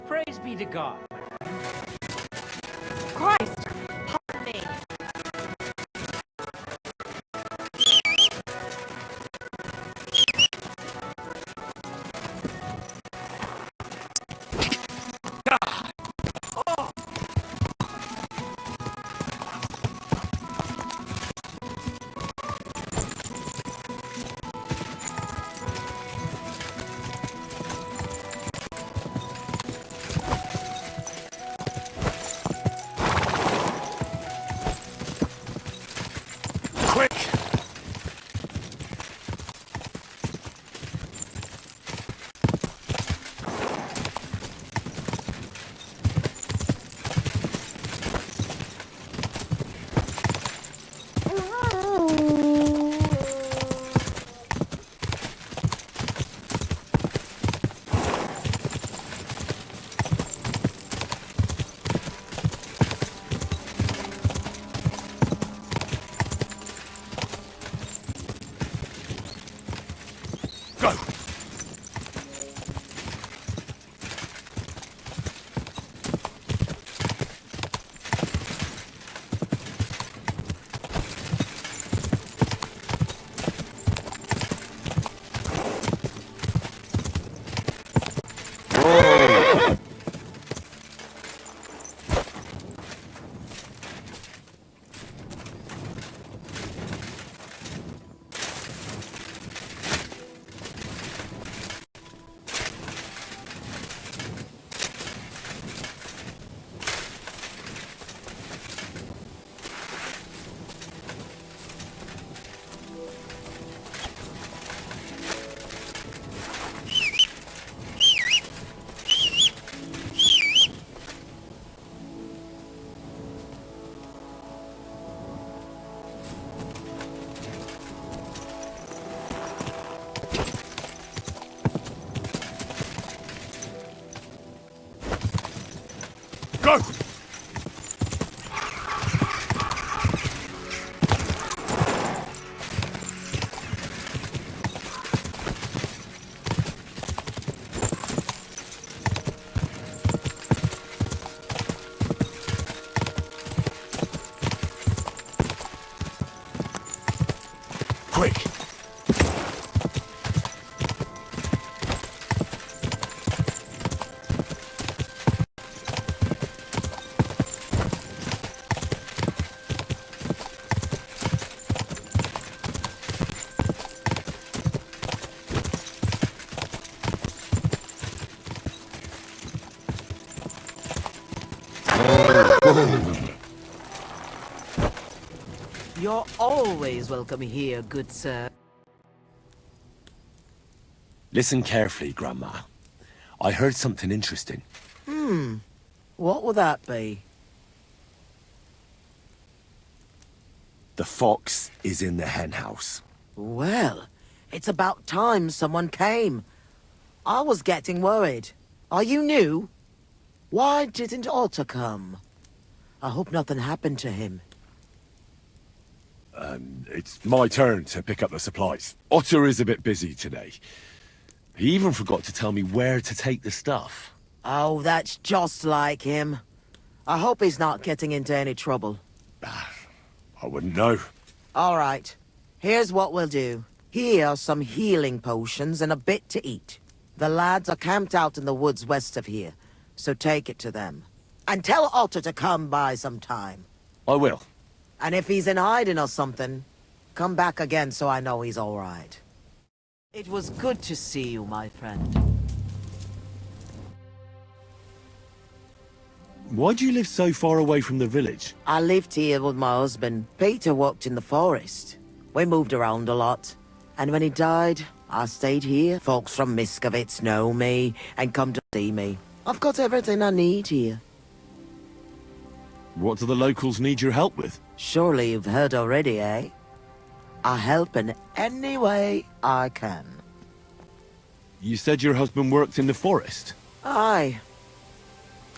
Praise be to God. Christ! Pardon me! Quick! Go! Go! Quick! You're always welcome here, good sir. Listen carefully, Grandma. I heard something interesting. What would that be? The fox is in the henhouse. Well, it's about time someone came. I was getting worried. Are you new? Why didn't Otto come? I hope nothing happened to him. It's my turn to pick up the supplies. Otter is a bit busy today. He even forgot to tell me where to take the stuff. Oh, that's just like him. I hope he's not getting into any trouble. I wouldn't know. All right. Here's what we'll do. Here are some healing potions and a bit to eat. The lads are camped out in the woods west of here, so take it to them. And tell Otto to come by sometime. I will. And if he's in hiding or something, come back again so I know he's all right. It was good to see you, my friend. Why do you live so far away from the village? I lived here with my husband. Peter worked in the forest. We moved around a lot. And when he died, I stayed here. Folks from Miskovitz know me and come to see me. I've got everything I need here. What do the locals need your help with? Surely you've heard already, eh? I help in any way I can. You said your husband worked in the forest. Aye.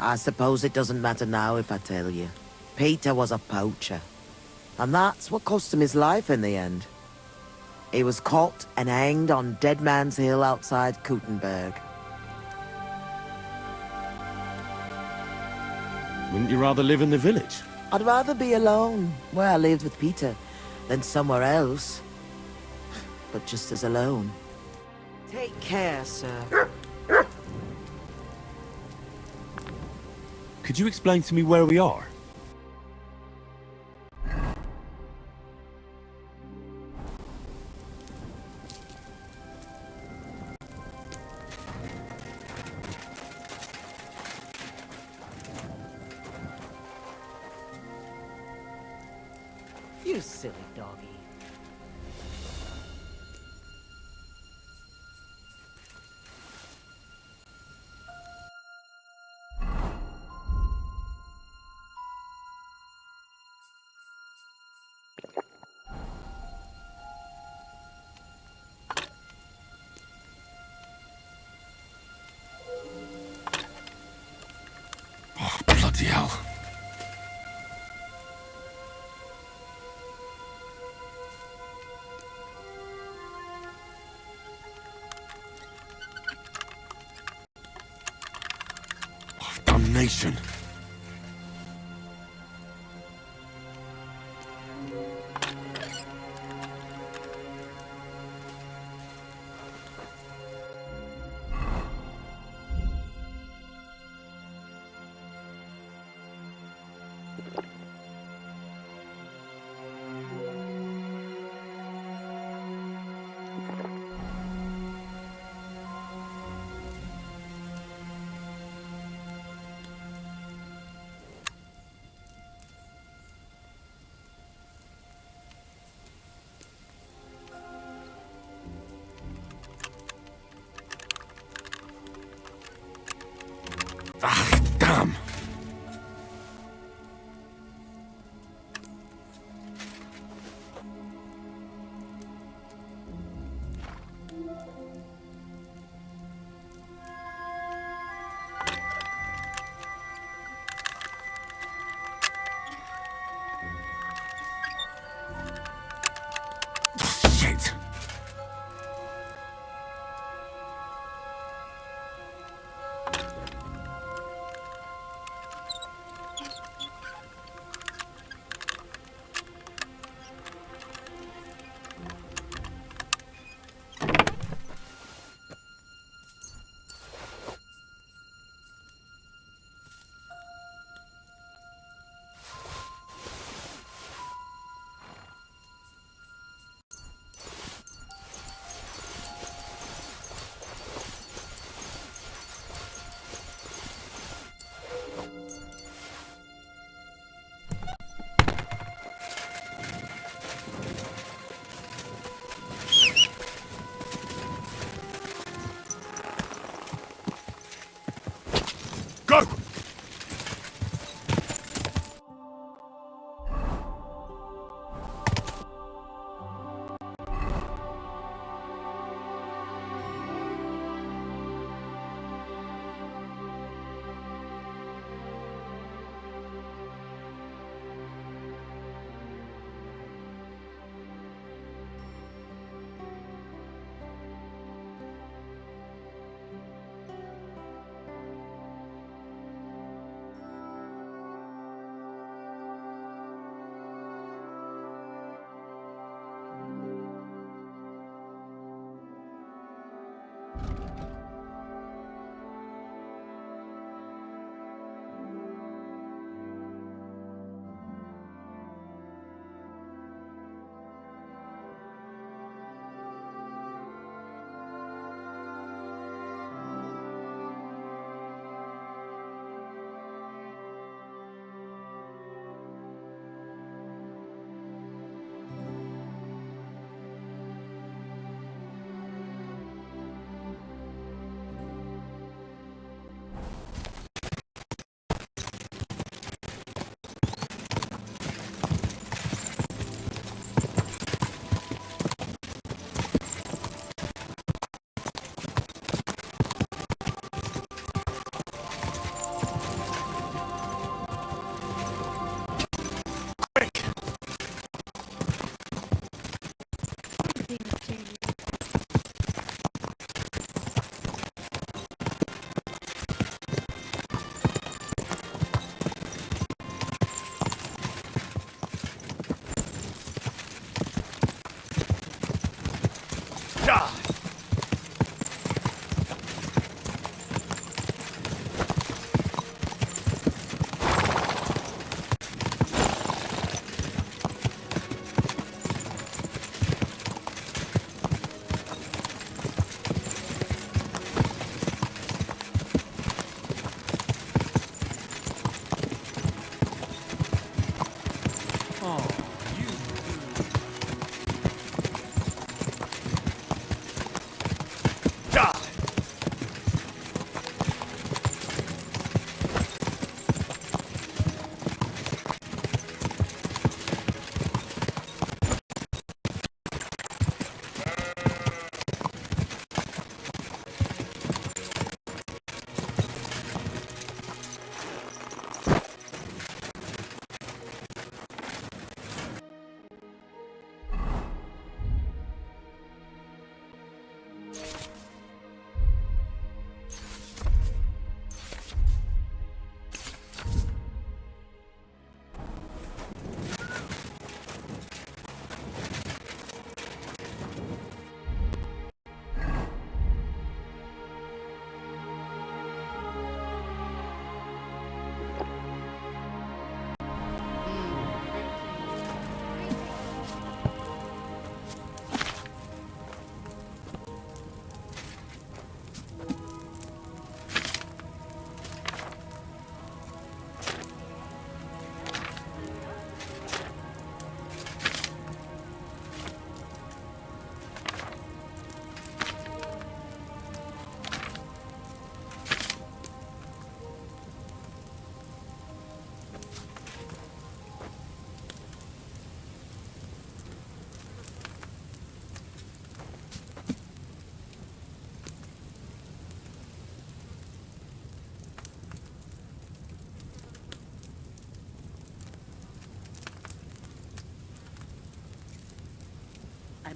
I suppose it doesn't matter now if I tell you. Peter was a poacher. And that's what cost him his life in the end. He was caught and hanged on Dead Man's Hill outside Kuttenberg. Wouldn't you rather live in the village? I'd rather be alone, where I lived with Peter, than somewhere else. But just as alone. Take care, sir. Could you explain to me where we are? You silly doggy. Oh, bloody hell. Oh, damnation. Ah, damn. Shit.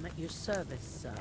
am at your service, sir.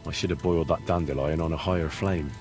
I should have boiled that dandelion on a higher flame.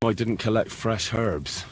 I didn't collect fresh herbs.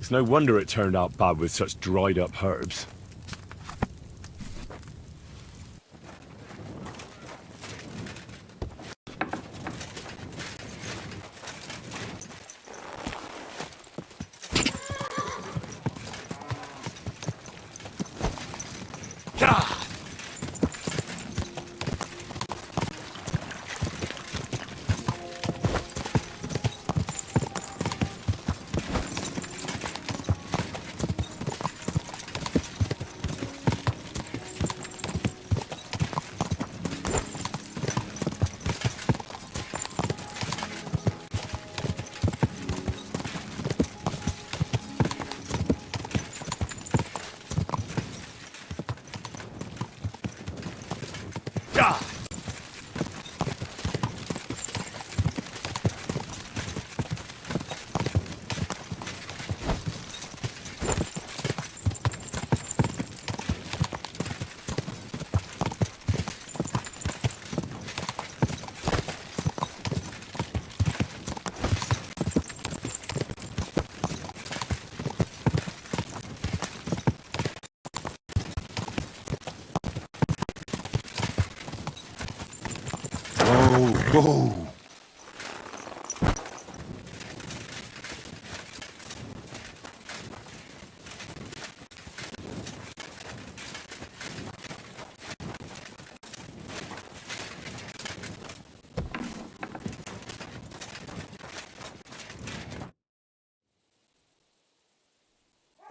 It's no wonder it turned out bad with such dried up herbs. Whoa!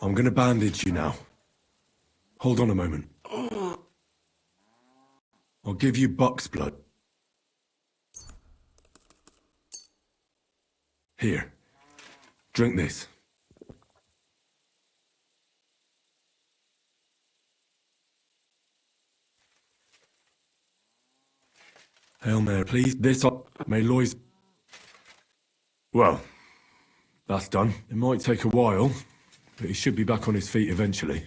I'm gonna bandage you now. Hold on a moment. I'll give you buck's blood. Here. Drink this. Hail Mary, please. This up. May Lois... Well, that's done. It might take a while, but he should be back on his feet eventually.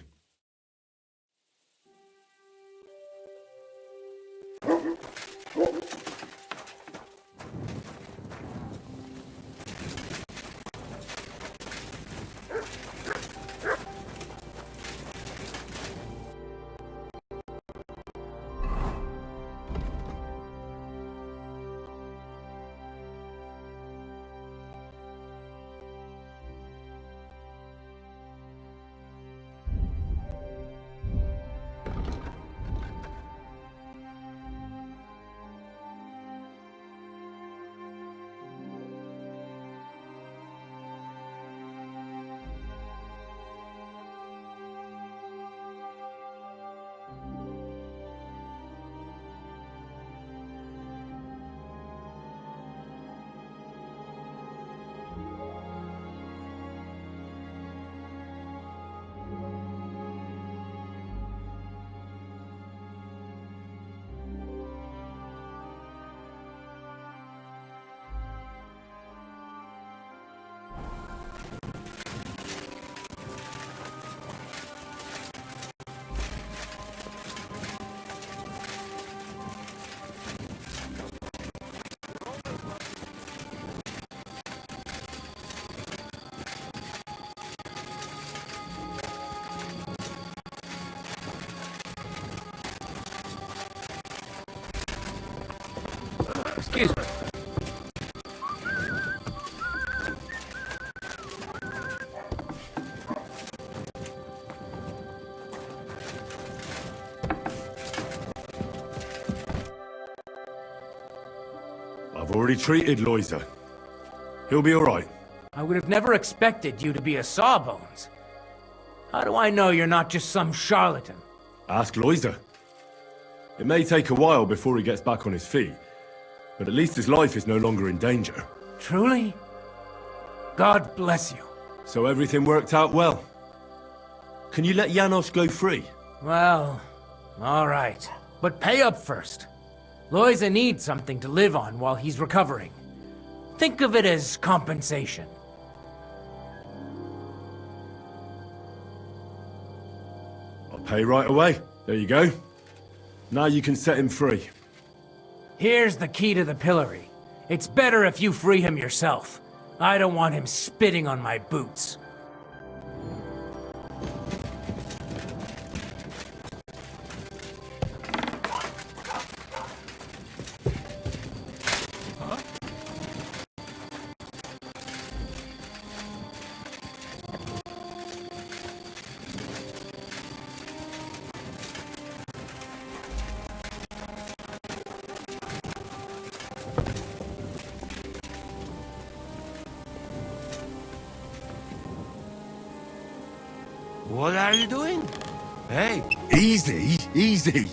I've already treated Loiser. He'll be all right. I would have never expected you to be a Sawbones. How do I know you're not just some charlatan? Ask Loiser. It may take a while before he gets back on his feet, but at least his life is no longer in danger. Truly? God bless you. So everything worked out well. Can you let Janos go free? Well, all right. But pay up first. Loiza needs something to live on while he's recovering. Think of it as compensation. I'll pay right away. There you go. Now you can set him free. Here's the key to the pillory. It's better if you free him yourself. I don't want him spitting on my boots. What are you doing? Hey, Easy, easy.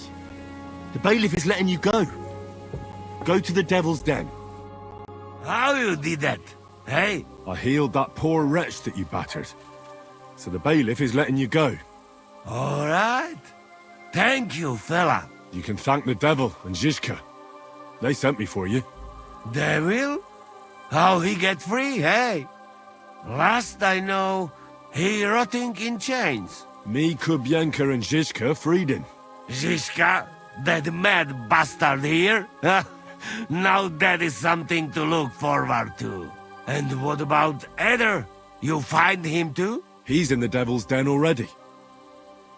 The bailiff is letting you go. Go to the Devil's Den. how you did that? Hey, I healed that poor wretch that you battered. So the bailiff is letting you go. all right. Thank you, fella. You can thank the devil and Zizka. They sent me for you. Devil? How he get free, hey? Last I know, he rotting in chains. Me, Kubienka, and Zizka freed him. Zizka, that mad bastard here? Now that is something to look forward to. And what about Eder? You find him too? He's in the Devil's Den already.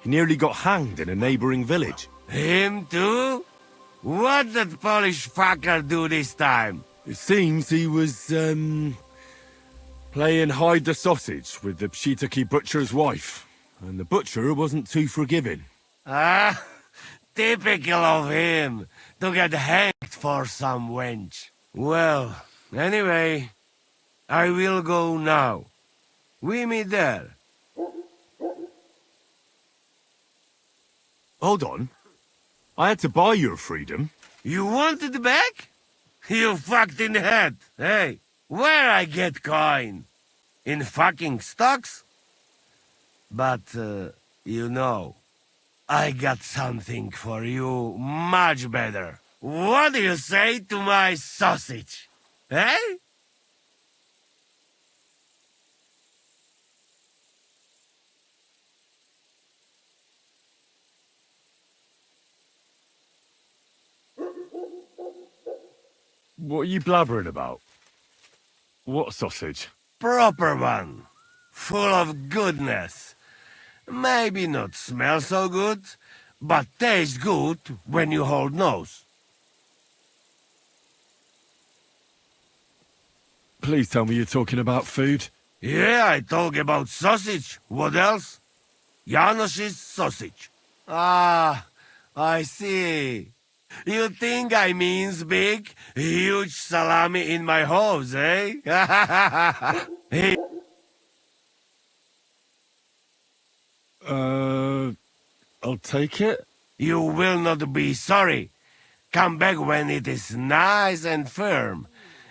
He nearly got hanged in a neighboring village. Him too? What did Polish fucker do this time? It seems he was, playing hide the sausage with the Pshitaki butcher's wife. And the butcher wasn't too forgiving. Ah, typical of him, to get hanged for some wench. Well, anyway, I will go now. We meet there. Hold on. I had to buy your freedom. You want it back? You fucked in the head. Hey, where I get coin? In fucking stocks? But, you know, I got something for you much better. What do you say to my sausage? Eh? What are you blabbering about? What sausage? Proper one. Full of goodness. Maybe not smell so good, but taste good when you hold nose. Please tell me you're talking about food. Yeah, I talk about sausage. What else? Janos's sausage. Ah, I see. You think I means big, huge salami in my hose, eh? Hey, I'll take it. you will not be sorry. Come back when it is nice and firm.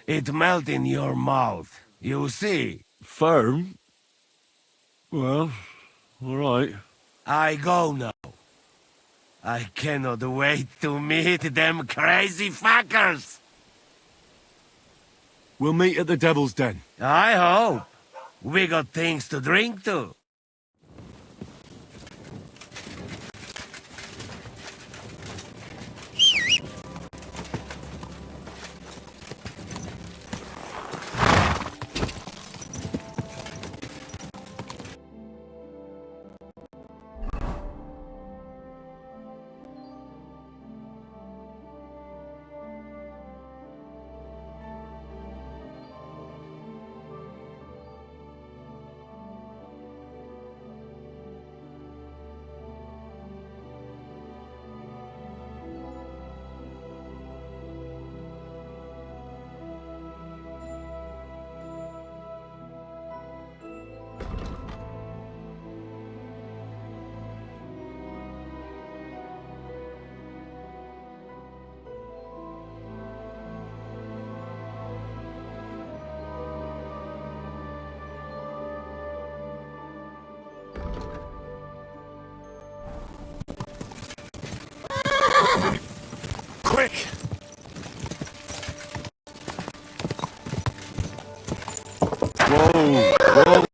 It melt in your mouth. You see. Firm? Well, all right. I go now. I cannot wait to meet them crazy fuckers. We'll meet at the Devil's Den. I hope. We got things to drink to. Whoa!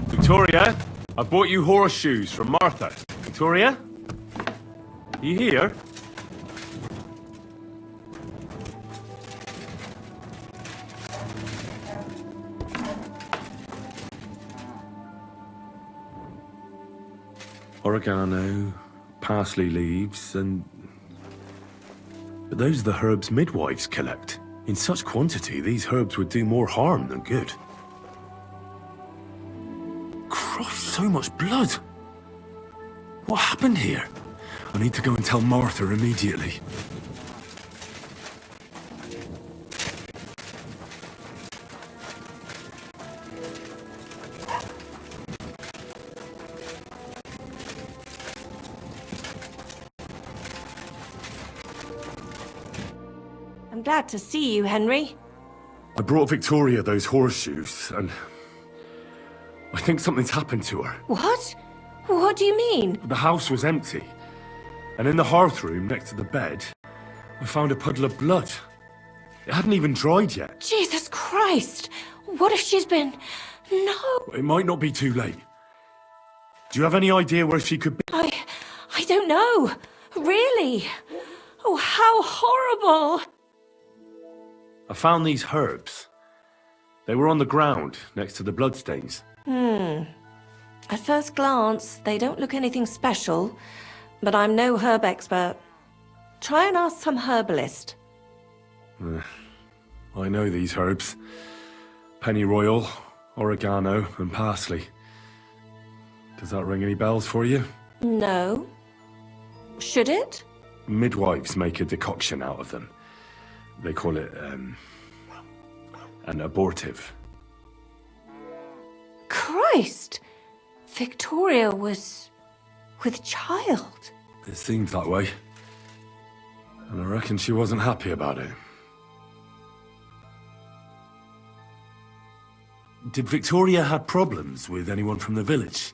Victoria, I bought you horseshoes from Martha. Victoria? You here? Oregano, parsley leaves, and... But those are the herbs midwives collect. In such quantity, these herbs would do more harm than good. Christ, so much blood! What happened here? I need to go and tell Martha immediately. I'm glad to see you, Henry. I brought Victoria those horseshoes, and... I think something's happened to her. What? What do you mean? The house was empty, and in the hearth room next to the bed, I found a puddle of blood. It hadn't even dried yet. Jesus Christ! What if she's been... No! It might not be too late. Do you have any idea where she could be? I don't know. Really? Oh, how horrible! I found these herbs. They were on the ground next to the bloodstains. At first glance, they don't look anything special, but I'm no herb expert. Try and ask some herbalist. I know these herbs. Pennyroyal, oregano, and parsley. Does that ring any bells for you? No. Should it? Midwives make a decoction out of them. They call it, an abortive. Christ! Victoria was... with child. It seems that way. And I reckon she wasn't happy about it. Did Victoria have problems with anyone from the village?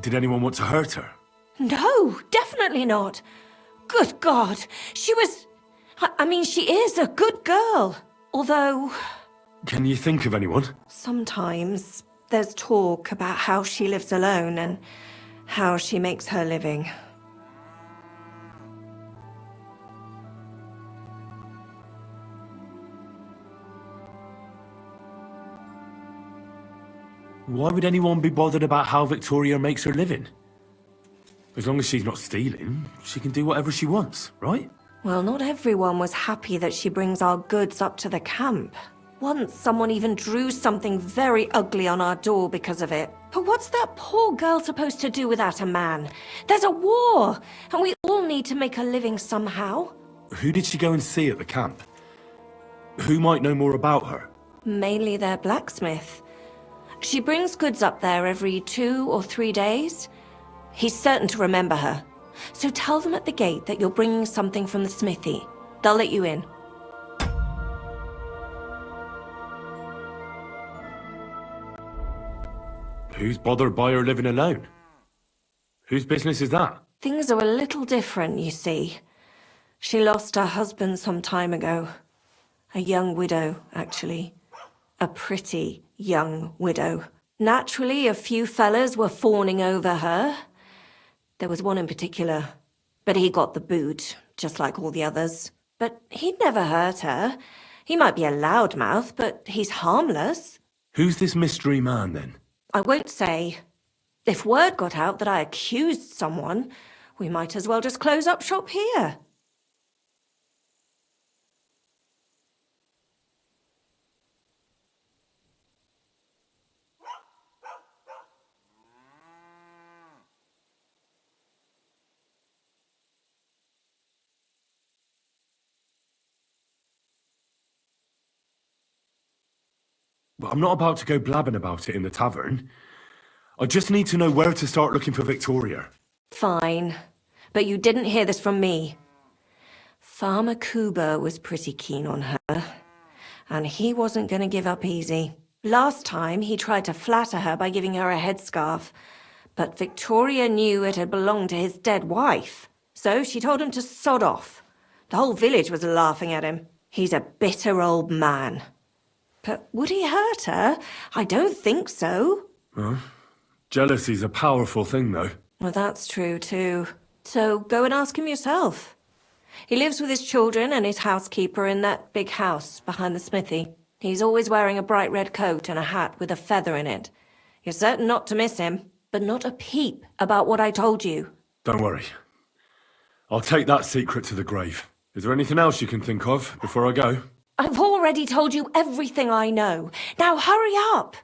Did anyone want to hurt her? No, definitely not. Good God, she was... I mean, she is a good girl. Although... Can you think of anyone? Sometimes there's talk about how she lives alone and how she makes her living. Why would anyone be bothered about how Victoria makes her living? As long as she's not stealing, she can do whatever she wants, right? Well, not everyone was happy that she brings our goods up to the camp. Once someone even drew something very ugly on our door because of it. But what's that poor girl supposed to do without a man? There's a war, and we all need to make a living somehow. Who did she go and see at the camp? Who might know more about her? Mainly their blacksmith. She brings goods up there every 2 or 3 days. He's certain to remember her. So tell them at the gate that you're bringing something from the smithy. They'll let you in. Who's bothered by her living alone? Whose business is that? Things are a little different, you see. She lost her husband some time ago. A young widow, actually. A pretty young widow. Naturally, a few fellas were fawning over her. There was one in particular. But he got the boot, just like all the others. But he'd never hurt her. He might be a loudmouth, but he's harmless. Who's this mystery man, then? I won't say. If word got out that I accused someone, we might as well just close up shop here. I'm not about to go blabbing about it in the tavern. I just need to know where to start looking for Victoria. Fine. But you didn't hear this from me. Farmer Cooper was pretty keen on her. And he wasn't going to give up easy. Last time, he tried to flatter her by giving her a headscarf. But Victoria knew it had belonged to his dead wife. So she told him to sod off. The whole village was laughing at him. He's a bitter old man. But would he hurt her? I don't think so. Huh? Jealousy's a powerful thing, though. Well, that's true, too. So go and ask him yourself. He lives with his children and his housekeeper in that big house behind the smithy. He's always wearing a bright red coat and a hat with a feather in it. You're certain not to miss him, but not a peep about what I told you. Don't worry. I'll take that secret to the grave. Is there anything else you can think of before I go? I've already told you everything I know. Now hurry up!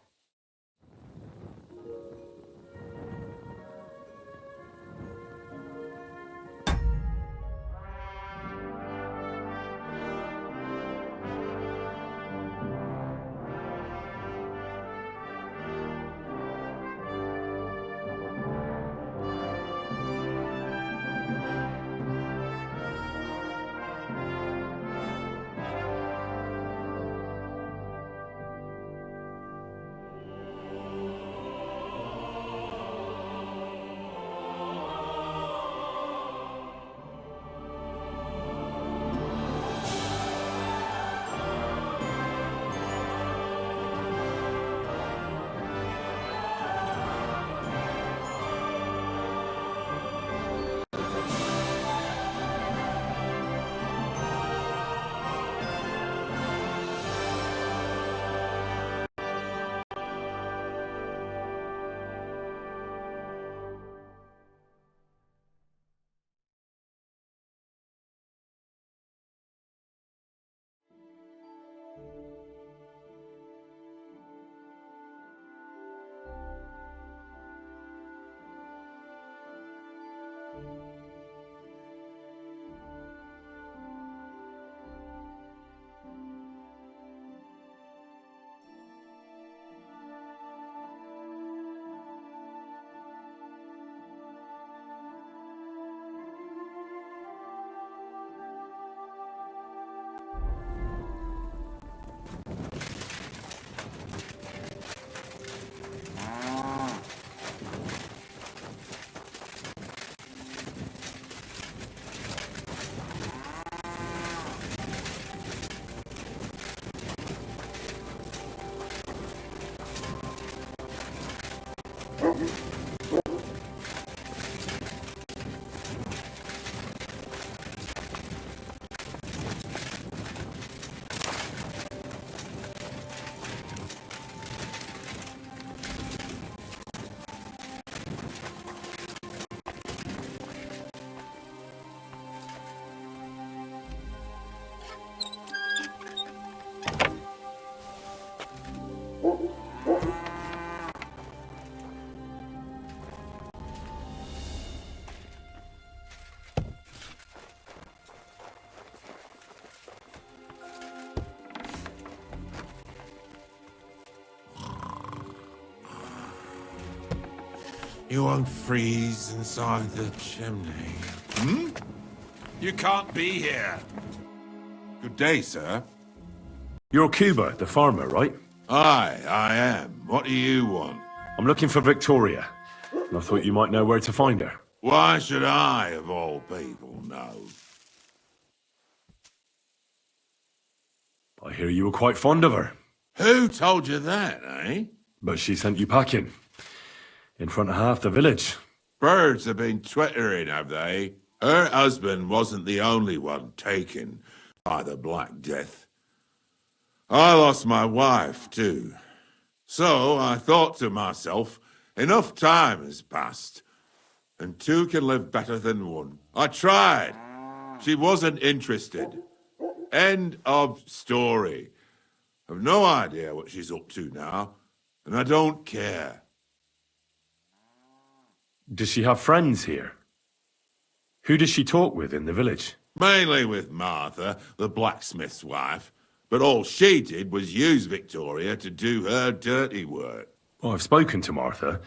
You won't freeze inside the chimney. Hmm? You can't be here. Good day, sir. You're Cuba, the farmer, right? Aye, I am. What do you want? I'm looking for Victoria, and I thought you might know where to find her. Why should I, of all people, know? I hear you were quite fond of her, Who told you that, eh? but she sent you packing. In front of half the village. Birds have been twittering, have they? Her husband wasn't the only one taken by the Black Death. I lost my wife, too. So I thought to myself, enough time has passed, and two can live better than one. I tried. She wasn't interested. End of story. I've no idea what she's up to now, and I don't care. Does she have friends here? Who does she talk with in the village? Mainly with Martha, the blacksmith's wife. But all she did was use Victoria to do her dirty work. Well, I've spoken to Martha,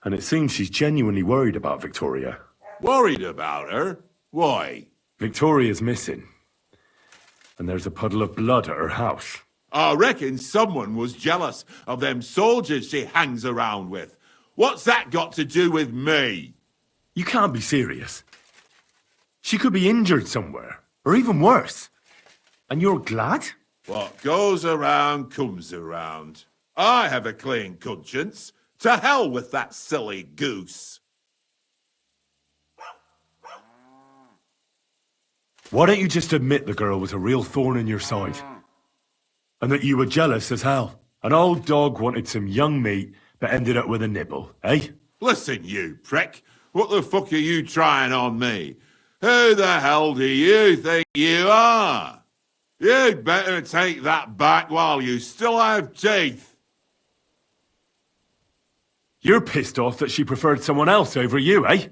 and it seems she's genuinely worried about Victoria. Worried about her? Why? Victoria's missing, and there's a puddle of blood at her house. I reckon someone was jealous of them soldiers she hangs around with. What's that got to do with me? You can't be serious. She could be injured somewhere, or even worse. And you're glad? What goes around comes around. I have a clean conscience. To hell with that silly goose. Why don't you just admit the girl was a real thorn in your side? And that you were jealous as hell? An old dog wanted some young meat, but ended up with a nibble, eh? Listen, you prick. What the fuck are you trying on me? Who the hell do you think you are? You'd better take that back while you still have teeth. You're pissed off that she preferred someone else over you, eh?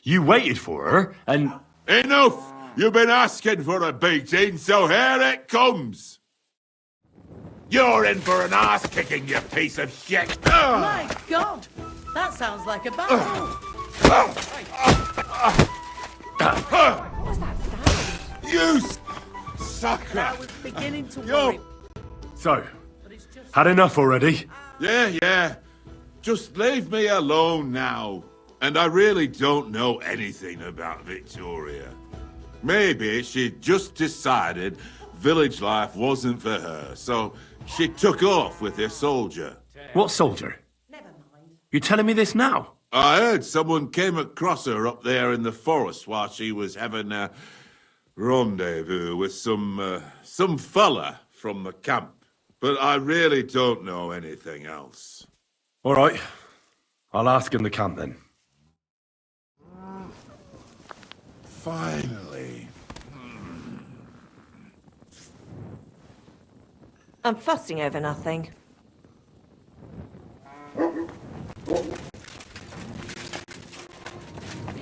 You waited for her, and... Enough! You've been asking for a beating, so here it comes! You're in for an ass-kicking, you piece of shit! My God! That sounds like a battle! What was that sound? You sucker! I was beginning to Yo. worry. So, had enough already? Yeah. Just leave me alone now. And I really don't know anything about Victoria. Maybe she just decided village life wasn't for her, so she took off with her soldier. What soldier? Never mind. You're telling me this now? I heard someone came across her up there in the forest while she was having a rendezvous with some fella from the camp. But I really don't know anything else. All right. I'll ask in the camp then. Finally. I'm fussing over nothing. Did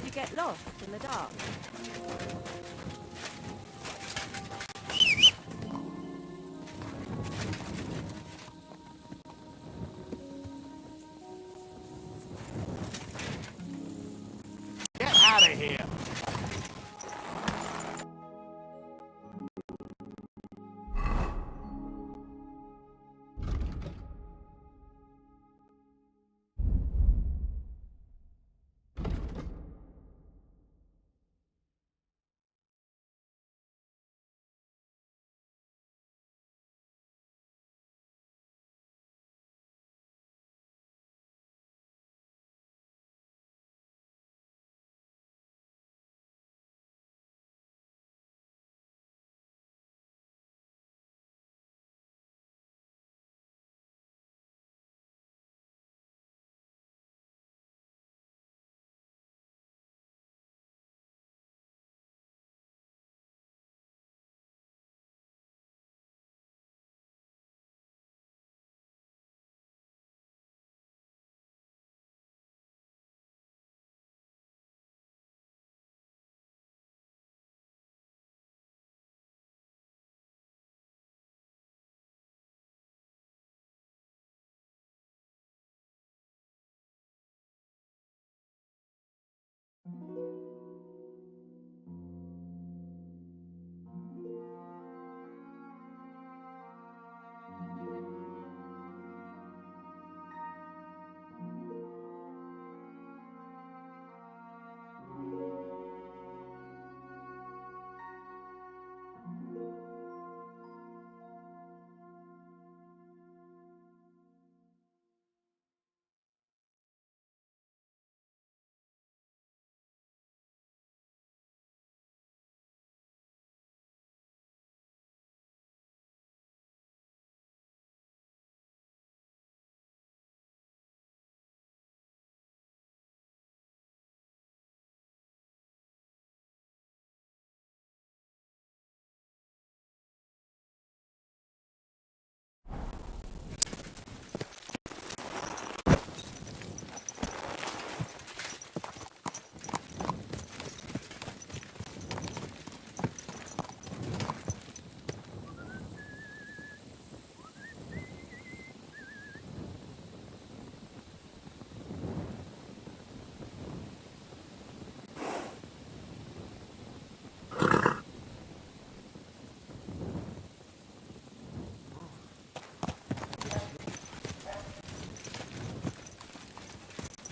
you get lost in the dark? Get out of here.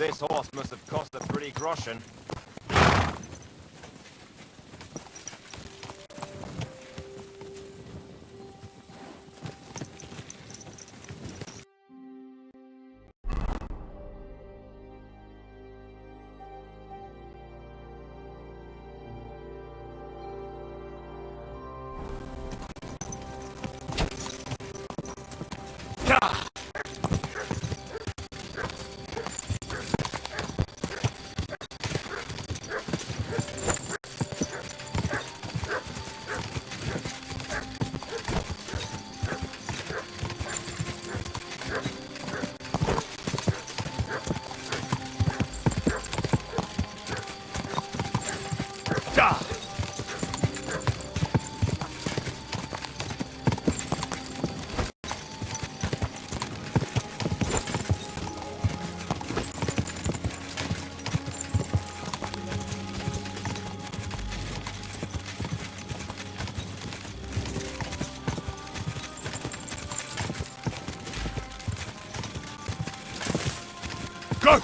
This horse must have cost a pretty groschen. Go!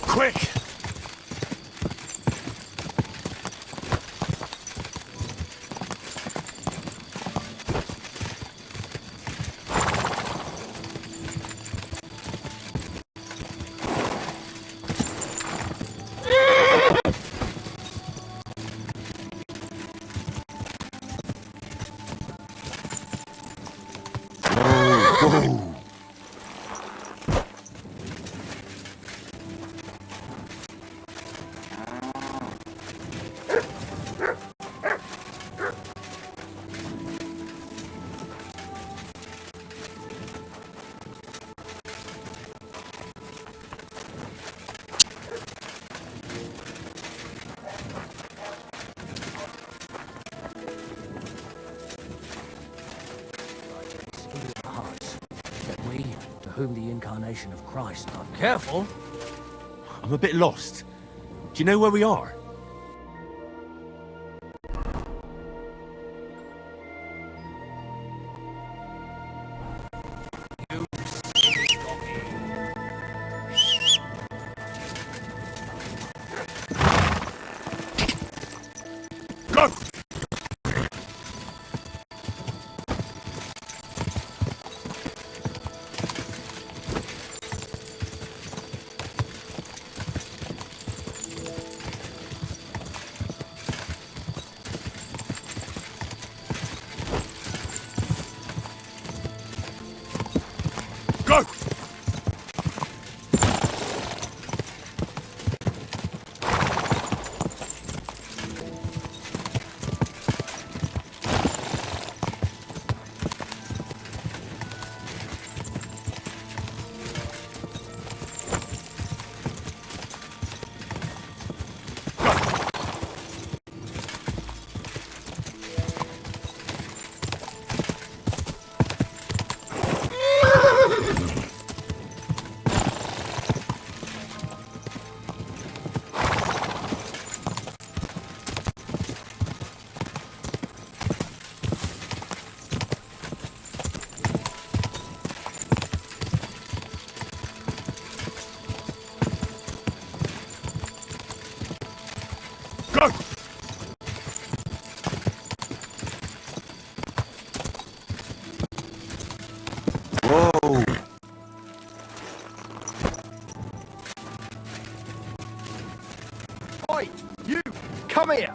Quick! Hearts, that we, to whom the incarnation of Christ are careful. I'm a bit lost. Do you know where we are? Go! Go! Whoa! Oi, you! Come here!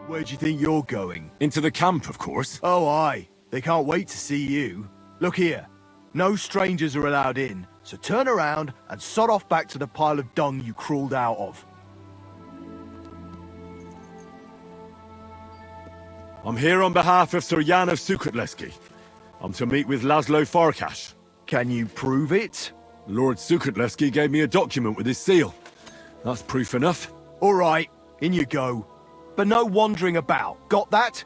Where do you think you're going? Into the camp, of course. Oh, aye. They can't wait to see you. Look here. No strangers are allowed in, so turn around and sod off back to the pile of dung you crawled out of. I'm here on behalf of Sir Jan of Sukatleski. I'm to meet with Laszlo Farkash. Can you prove it? Lord Sukatleski gave me a document with his seal. That's proof enough. All right, in you go. But no wandering about. Got that?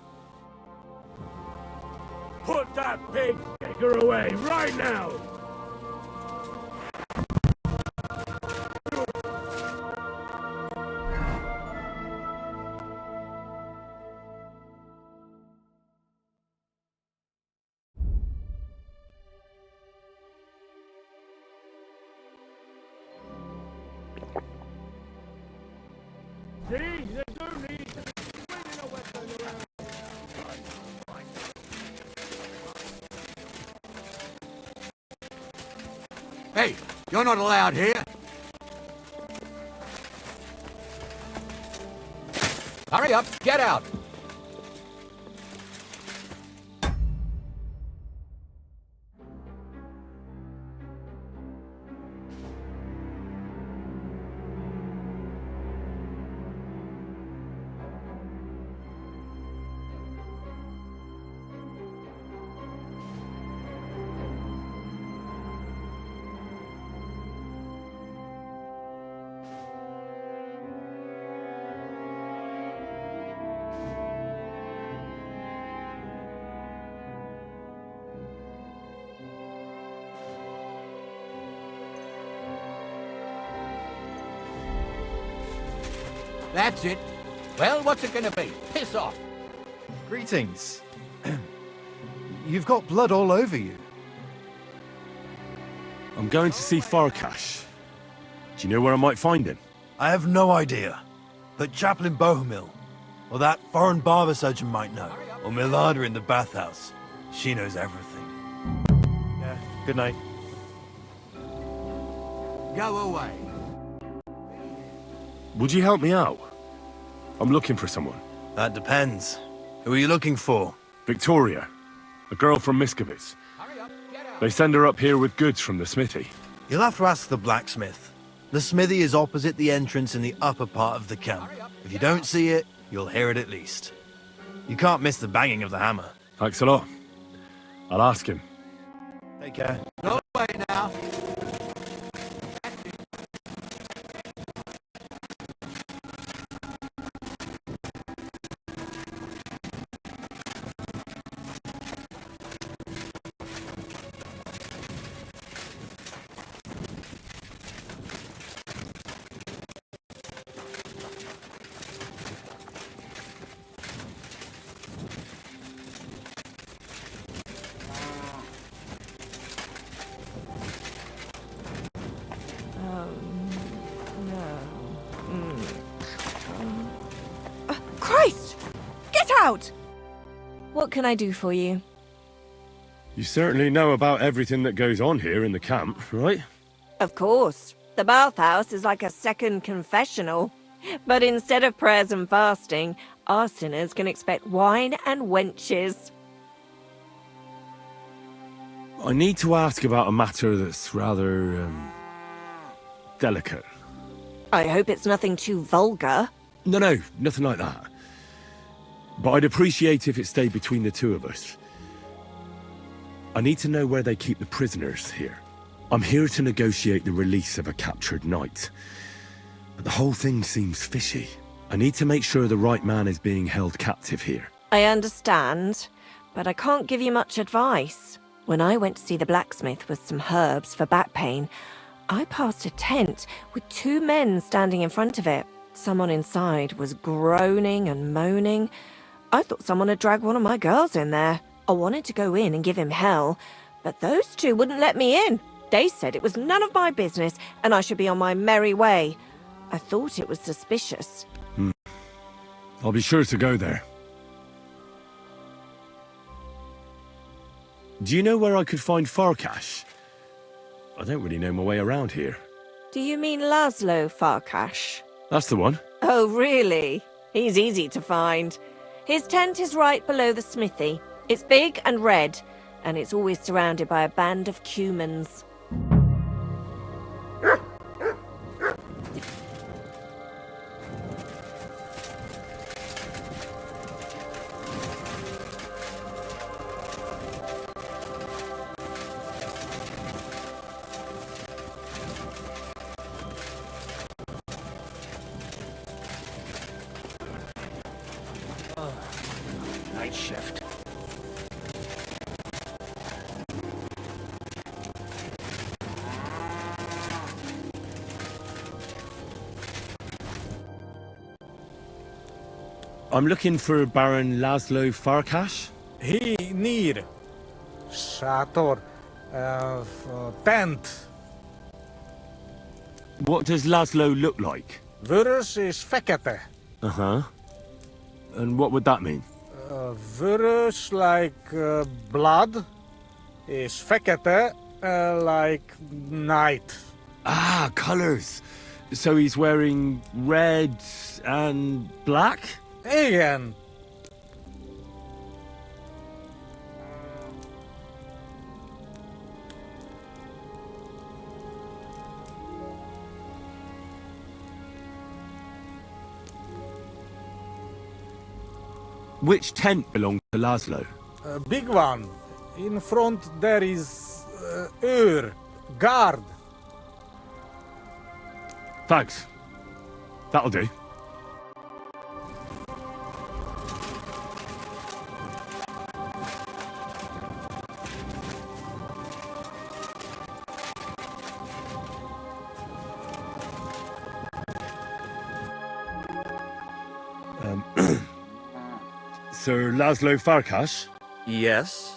Put that pig sticker away right now! See? There's no need to be swinging a weapon around. Hey, you're not allowed here. Hurry up, get out. That's it. Well, what's it gonna be? Piss off. Greetings. You've got blood all over you. I'm going to see Farkash. Do you know where I might find him? I have no idea. But Chaplain Bohemil, or that foreign barber surgeon might know. Or Milada in the bathhouse. She knows everything. Yeah, good night. Go away. Would you help me out? I'm looking for someone. That depends. Who are you looking for? Victoria, a girl from Miskovitz. Hurry up, get out. They send her up here with goods from the smithy. You'll have to ask the blacksmith. The smithy is opposite the entrance in the upper part of the camp. If you don't see it, you'll hear it at least. You can't miss the banging of the hammer. Thanks a lot. I'll ask him. Take care. Go away now. Christ! Get out! What can I do for you? You certainly know about everything that goes on here in the camp, right? Of course. The bathhouse is like a second confessional. But instead of prayers and fasting, our sinners can expect wine and wenches. I need to ask about a matter that's rather, delicate. I hope it's nothing too vulgar. No, nothing like that. But I'd appreciate if it stayed between the two of us. I need to know where they keep the prisoners here. I'm here to negotiate the release of a captured knight. But the whole thing seems fishy. I need to make sure the right man is being held captive here. I understand, but I can't give you much advice. When I went to see the blacksmith with some herbs for back pain, I passed a tent with two men standing in front of it. Someone inside was groaning and moaning. I thought someone had dragged one of my girls in there. I wanted to go in and give him hell, but those two wouldn't let me in. They said it was none of my business and I should be on my merry way. I thought it was suspicious. I'll be sure to go there. Do you know where I could find Farkash? I don't really know my way around here. Do you mean Laszlo Farkash? That's the one. Oh, really? He's easy to find. His tent is right below the smithy. It's big and red, and it's always surrounded by a band of cumans. Night shift. I'm looking for Baron Laszlo Farkash. He near. Shator. Tent. What does Laszlo look like? Virus is fekete. Uh-huh. And what would that mean? Virus like blood is fekete like night. Ah, colours. So he's wearing red and black? Again. Which tent belonged to Laszlo? A big one. In front there is guard. Thanks. That'll do. Sir Laszlo Farkash? Yes?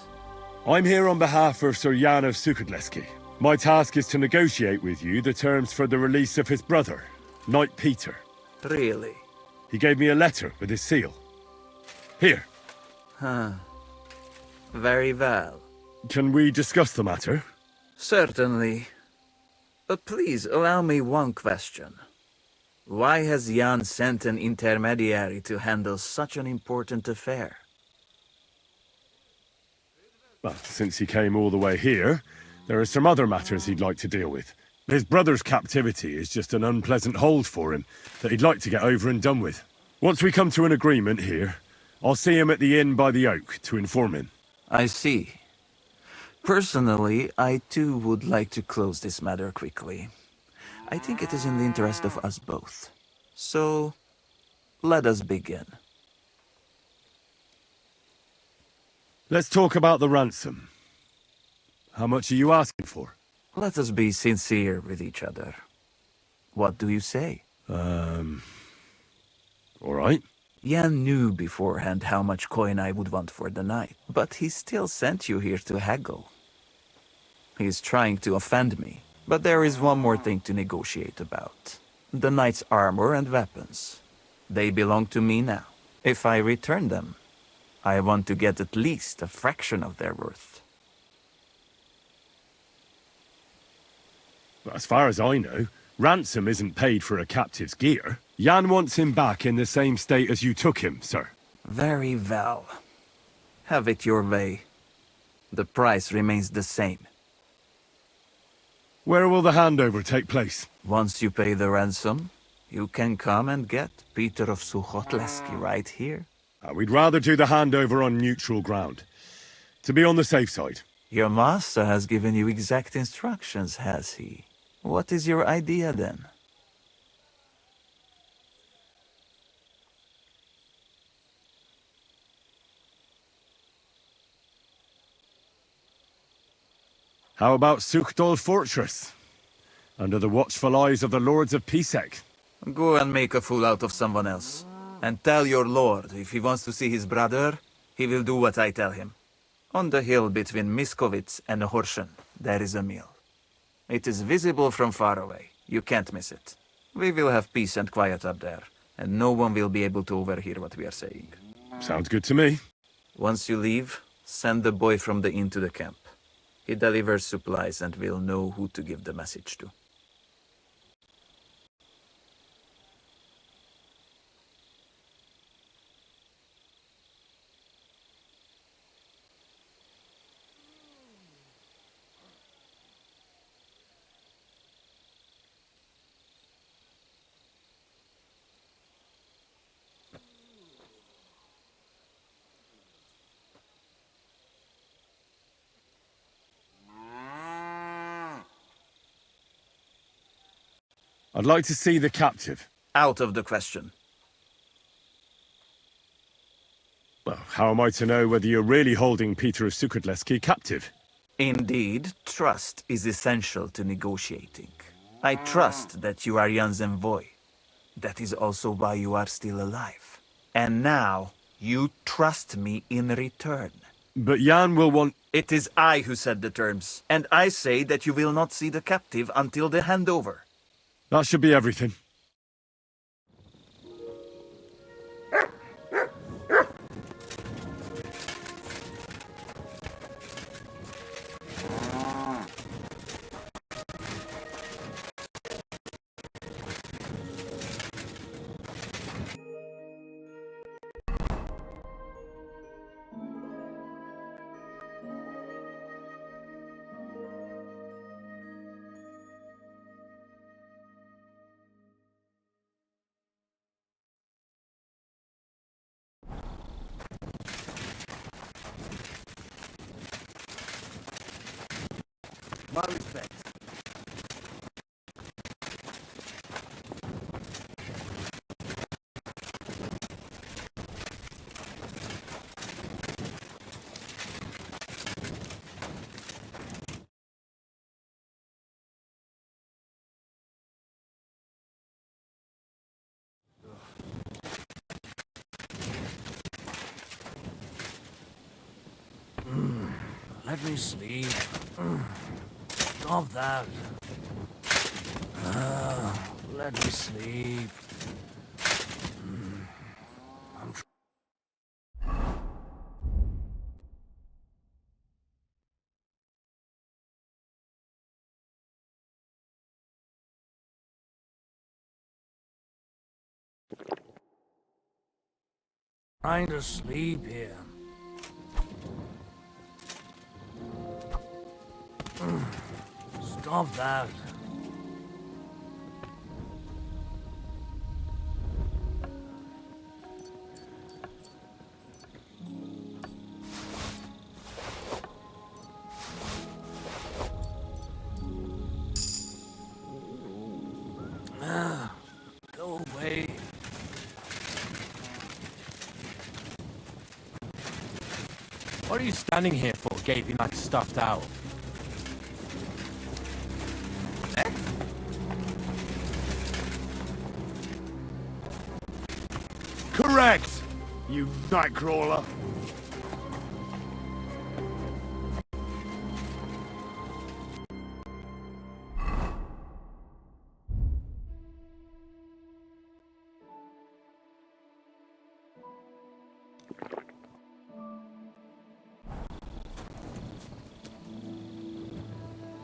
I'm here on behalf of Sir Jan of Sukadleski. My task is to negotiate with you the terms for the release of his brother, Knight Peter. Really? He gave me a letter with his seal. Here. Huh. Very well. Can we discuss the matter? Certainly. But please allow me one question. Why has Jan sent an intermediary to handle such an important affair? Well, since he came all the way here, there are some other matters he'd like to deal with. His brother's captivity is just an unpleasant hold for him that he'd like to get over and done with. Once we come to an agreement here, I'll see him at the inn by the oak to inform him. I see. Personally, I too would like to close this matter quickly. I think it is in the interest of us both. So, let us begin. Let's talk about the ransom. How much are you asking for? Let us be sincere with each other. What do you say? All right. Jan knew beforehand how much coin I would want for the night, but he still sent you here to haggle. He is trying to offend me, but there is one more thing to negotiate about. The knight's armor and weapons. They belong to me now. If I return them, I want to get at least a fraction of their worth. As far as I know, ransom isn't paid for a captive's gear. Jan wants him back in the same state as you took him, sir. Very well. Have it your way. The price remains the same. Where will the handover take place? Once you pay the ransom, you can come and get Peter of Suchotleski right here. We'd rather do the handover on neutral ground. To be on the safe side. Your master has given you exact instructions, has he? What is your idea then? How about Sukhdol Fortress? Under the watchful eyes of the Lords of Pisek. Go and make a fool out of someone else. And tell your lord if he wants to see his brother, he will do what I tell him. On the hill between Miskovitz and Horshen, there is a mill. It is visible from far away. You can't miss it. We will have peace and quiet up there, and no one will be able to overhear what we are saying. Sounds good to me. Once you leave, send the boy from the inn to the camp. He delivers supplies and will know who to give the message to. I'd like to see the captive. Out of the question. Well, how am I to know whether you're really holding Peter of Sukhodleski captive? Indeed, trust is essential to negotiating. I trust that you are Jan's envoy. That is also why you are still alive. And now, you trust me in return. But Jan will want... It is I who set the terms, and I say that you will not see the captive until the handover. That should be everything. My respects. Let me sleep. Stop that. Let me sleep. Trying to sleep here. Stop that. Go away. What are you standing here for, gaping like a stuffed owl? Correct, you nightcrawler.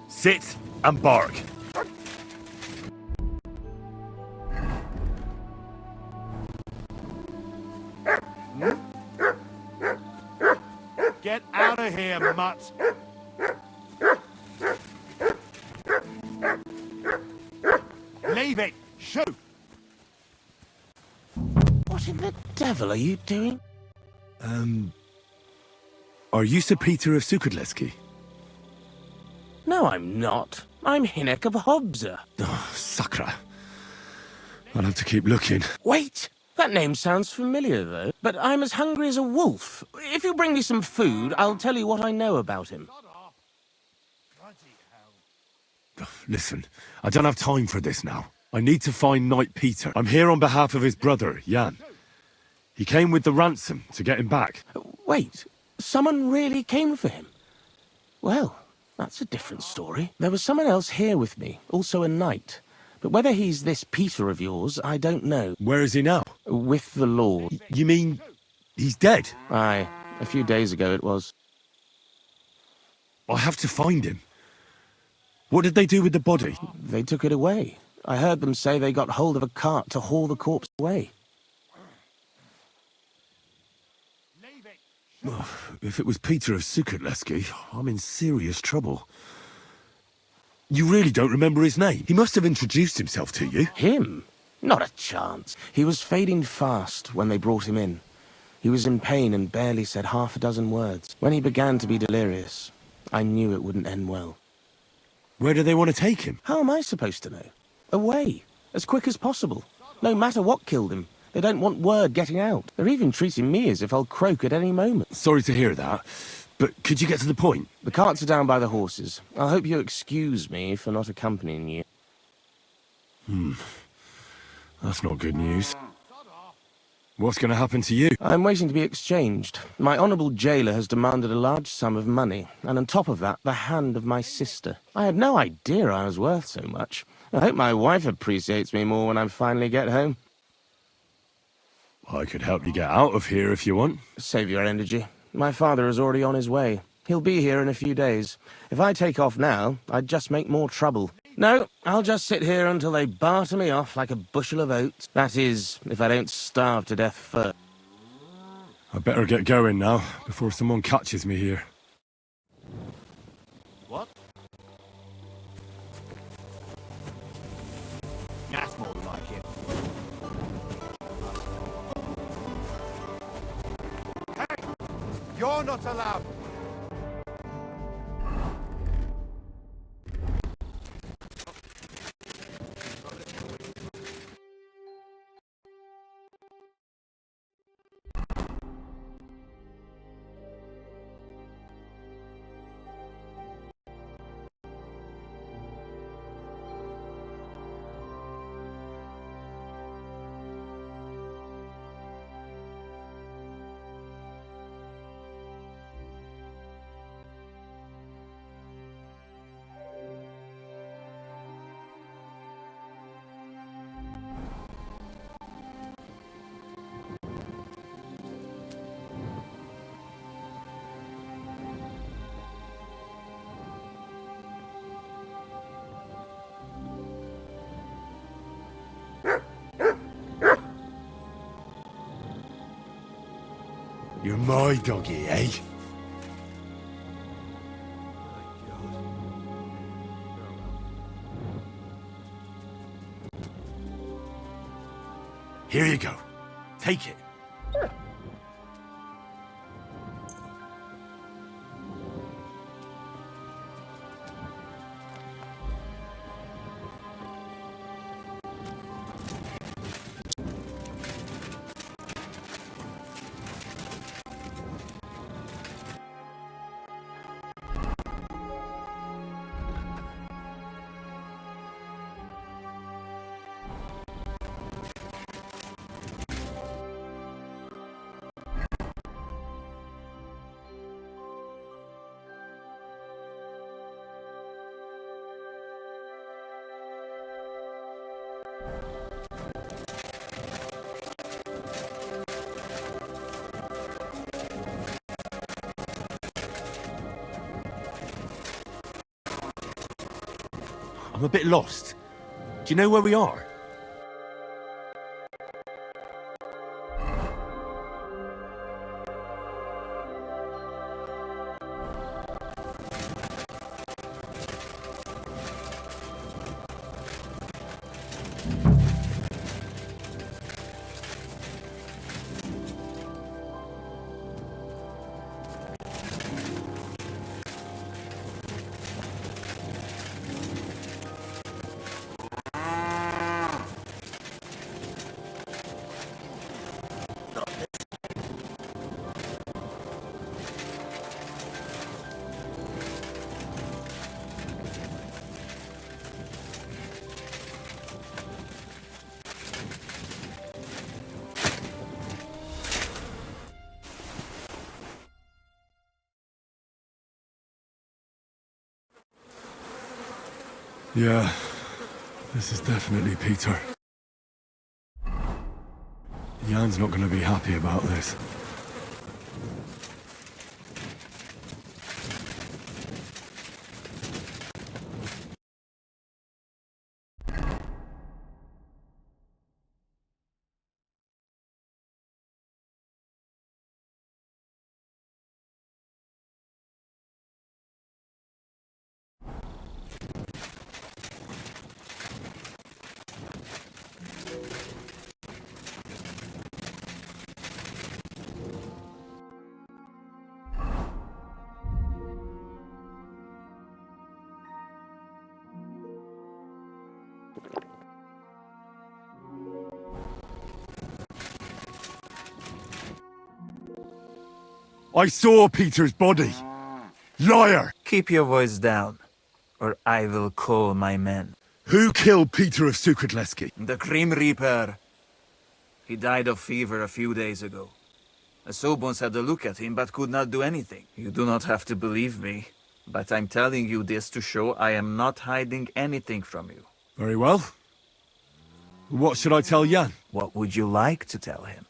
Sit and bark. Get out of here, mutt. Leave it. Shoot. What in the devil are you doing? Are you Sir Peter of Sukhodleski? No, I'm not. I'm Hinek of Hobza. Oh, Sakra. I'll have to keep looking. Wait! That name sounds familiar, though. But I'm as hungry as a wolf. If you bring me some food, I'll tell you what I know about him. Listen, I don't have time for this now. I need to find Knight Peter. I'm here on behalf of his brother, Jan. He came with the ransom to get him back. Wait, someone really came for him? Well, that's a different story. There was someone else here with me, also a knight. But whether he's this Peter of yours, I don't know. Where is he now? With the Lord. You mean he's dead? Aye, a few days ago it was. I have to find him. What did they do with the body? They took it away. I heard them say they got hold of a cart to haul the corpse away. If it was Peter of Sukatleski, I'm in serious trouble. You really don't remember his name? He must have introduced himself to you. Him? Not a chance. He was fading fast when they brought him in. He was in pain and barely said half a dozen words. When he began to be delirious, I knew it wouldn't end well. Where do they want to take him? How am I supposed to know? Away, as quick as possible. No matter what killed him. They don't want word getting out. They're even treating me as if I'll croak at any moment. Sorry to hear that, but could you get to the point? The carts are down by the horses. I hope you'll excuse me for not accompanying you. That's not good news. What's going to happen to you? I'm waiting to be exchanged. My honourable jailer has demanded a large sum of money, and on top of that, the hand of my sister. I had no idea I was worth so much. I hope my wife appreciates me more when I finally get home. I could help you get out of here if you want. Save your energy. My father is already on his way. He'll be here in a few days. If I take off now, I'd just make more trouble. No, I'll just sit here until they barter me off like a bushel of oats. That is, if I don't starve to death first. I better get going now, before someone catches me here. What? That's more like it. Hey! You're not allowed! You're my doggy, eh? Here you go. Take it. I'm a bit lost. Do you know where we are? Yeah, This is definitely Peter. Jan's not going to be happy about this. I saw Peter's body. Liar! Keep your voice down, or I will call my men. Who killed Peter of Sukadleski? The Grim Reaper. He died of fever a few days ago. The Sobons had a look at him, but could not do anything. You do not have to believe me, but I'm telling you this to show I am not hiding anything from you. Very well. What should I tell Jan? What would you like to tell him?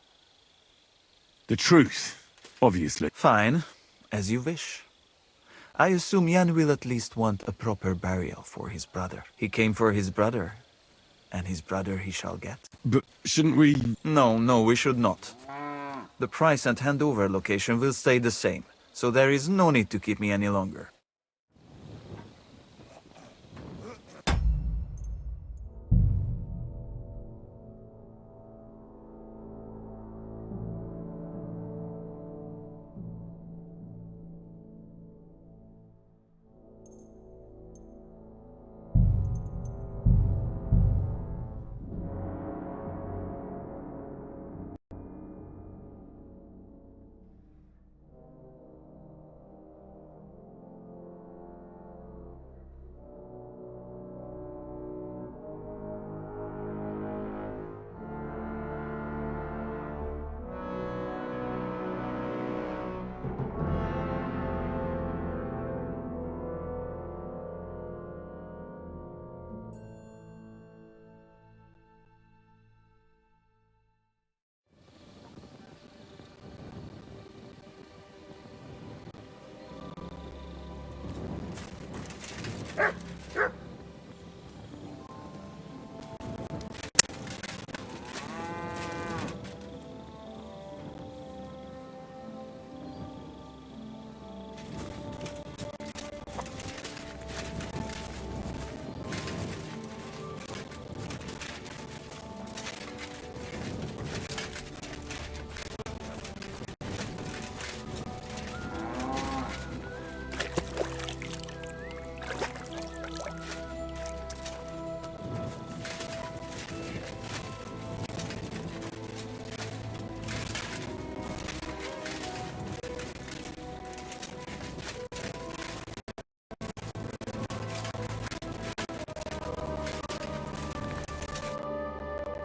The truth, obviously. Fine, as you wish. I assume Jan will at least want a proper burial for his brother. He came for his brother, and his brother he shall get. But shouldn't we... No, we should not. The price and handover location will stay the same, so there is no need to keep me any longer.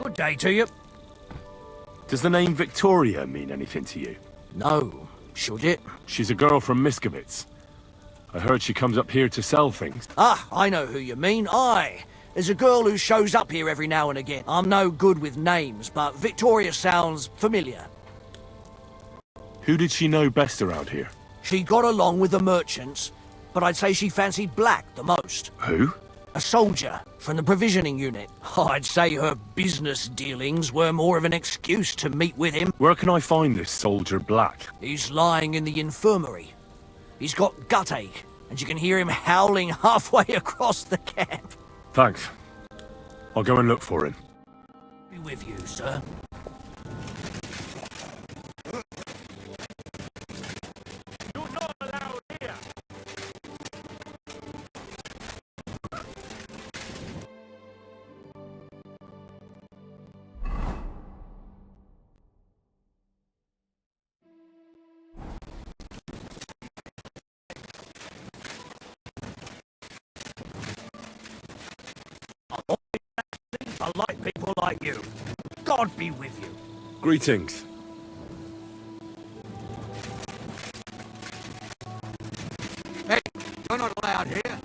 Good day to you. Does the name Victoria mean anything to you? No. Should it? She's a girl from Miskovitz. I heard she comes up here to sell things. Ah, I know who you mean. Aye. There's a girl who shows up here every now and again. I'm no good with names, but Victoria sounds familiar. Who did she know best around here? She got along with the merchants, but I'd say she fancied Black the most. Who? A soldier from the provisioning unit. I'd say her business dealings were more of an excuse to meet with him. Where can I find this soldier Black? He's lying in the infirmary. He's got gut ache, and you can hear him howling halfway across the camp. Thanks. I'll go and look for him. Be with you, sir. You're not allowed here. I like people like you. God be with you. Greetings. Hey, you're not allowed here.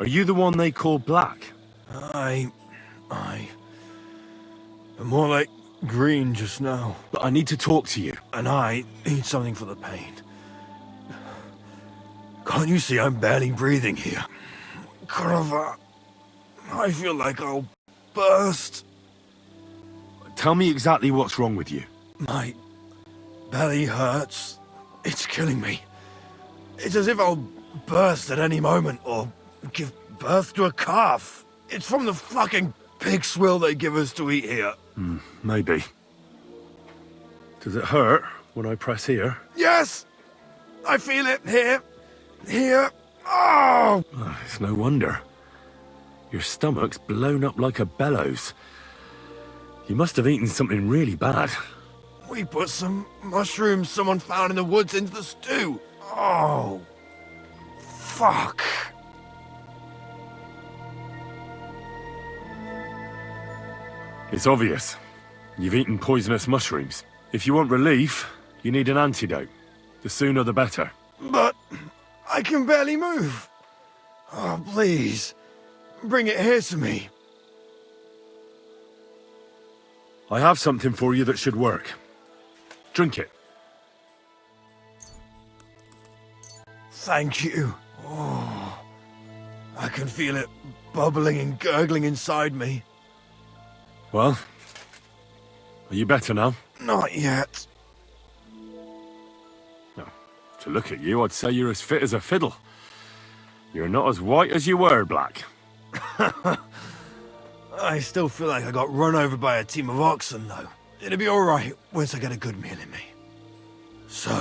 Are you the one they call Black? I... I'm more like green just now. But I need to talk to you. And I need something for the pain. Can't you see I'm barely breathing here? Kurva, I feel like I'll burst. Tell me exactly what's wrong with you. My belly hurts. It's killing me. It's as if I'll burst at any moment or give birth to a calf. It's from the fucking pig swill they give us to eat here. Maybe. Does it hurt when I press here? Yes! I feel it here. Here. Oh! It's no wonder. Your stomach's blown up like a bellows. You must have eaten something really bad. We put some mushrooms someone found in the woods into the stew. Oh. Fuck. It's obvious. You've eaten poisonous mushrooms. If you want relief, you need an antidote. The sooner the better. But I can barely move. Oh, please. Bring it here to me. I have something for you that should work. Drink it. Thank you. Oh, I can feel it bubbling and gurgling inside me. Well, are you better now? Not yet. No. To look at you, I'd say you're as fit as a fiddle. You're not as white as you were, Black. I still feel like I got run over by a team of oxen, though. It'll be alright once I get a good meal in me. So,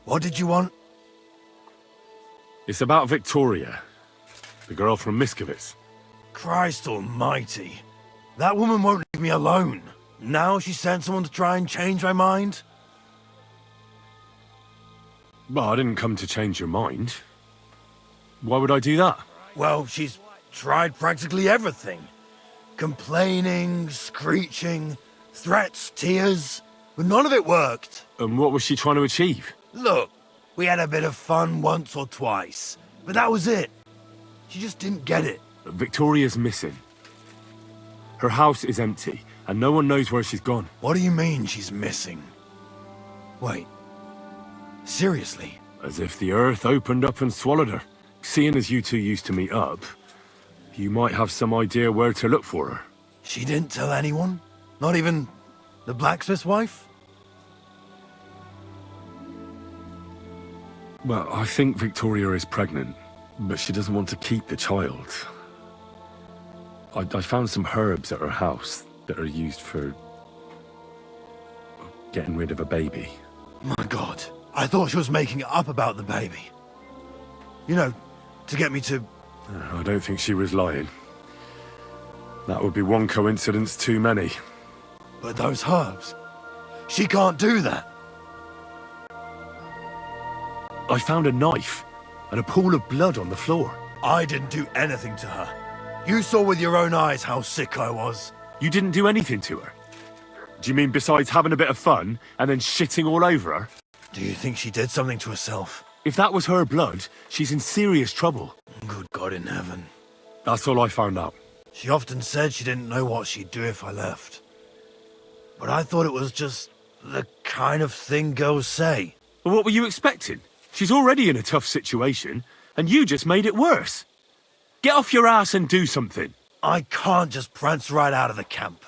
what did you want? It's about Victoria, the girl from Miskovitz. Christ almighty. That woman won't leave me alone. Now she sent someone to try and change my mind? Well, I didn't come to change your mind. Why would I do that? Well, she's tried practically everything. Complaining, screeching, threats, tears, but none of it worked. And what was she trying to achieve? Look, we had a bit of fun once or twice, but that was it. She just didn't get it. Victoria's missing. Her house is empty, and no one knows where she's gone. What do you mean she's missing? Wait, seriously? As if the earth opened up and swallowed her. Seeing as you two used to meet up, you might have some idea where to look for her. She didn't tell anyone? Not even the blacksmith's wife? Well, I think Victoria is pregnant, but she doesn't want to keep the child. I found some herbs at her house that are used for getting rid of a baby. My God, I thought she was making it up about the baby. You know, to get me to... I don't think she was lying. That would be one coincidence too many. But those herbs, she can't do that. I found a knife and a pool of blood on the floor. I didn't do anything to her. You saw with your own eyes how sick I was. You didn't do anything to her? Do you mean besides having a bit of fun and then shitting all over her? Do you think she did something to herself? If that was her blood, she's in serious trouble. Good God in heaven. That's all I found out. She often said she didn't know what she'd do if I left. But I thought it was just the kind of thing girls say. Well, what were you expecting? She's already in a tough situation, and you just made it worse. Get off your ass and do something. I can't just prance right out of the camp.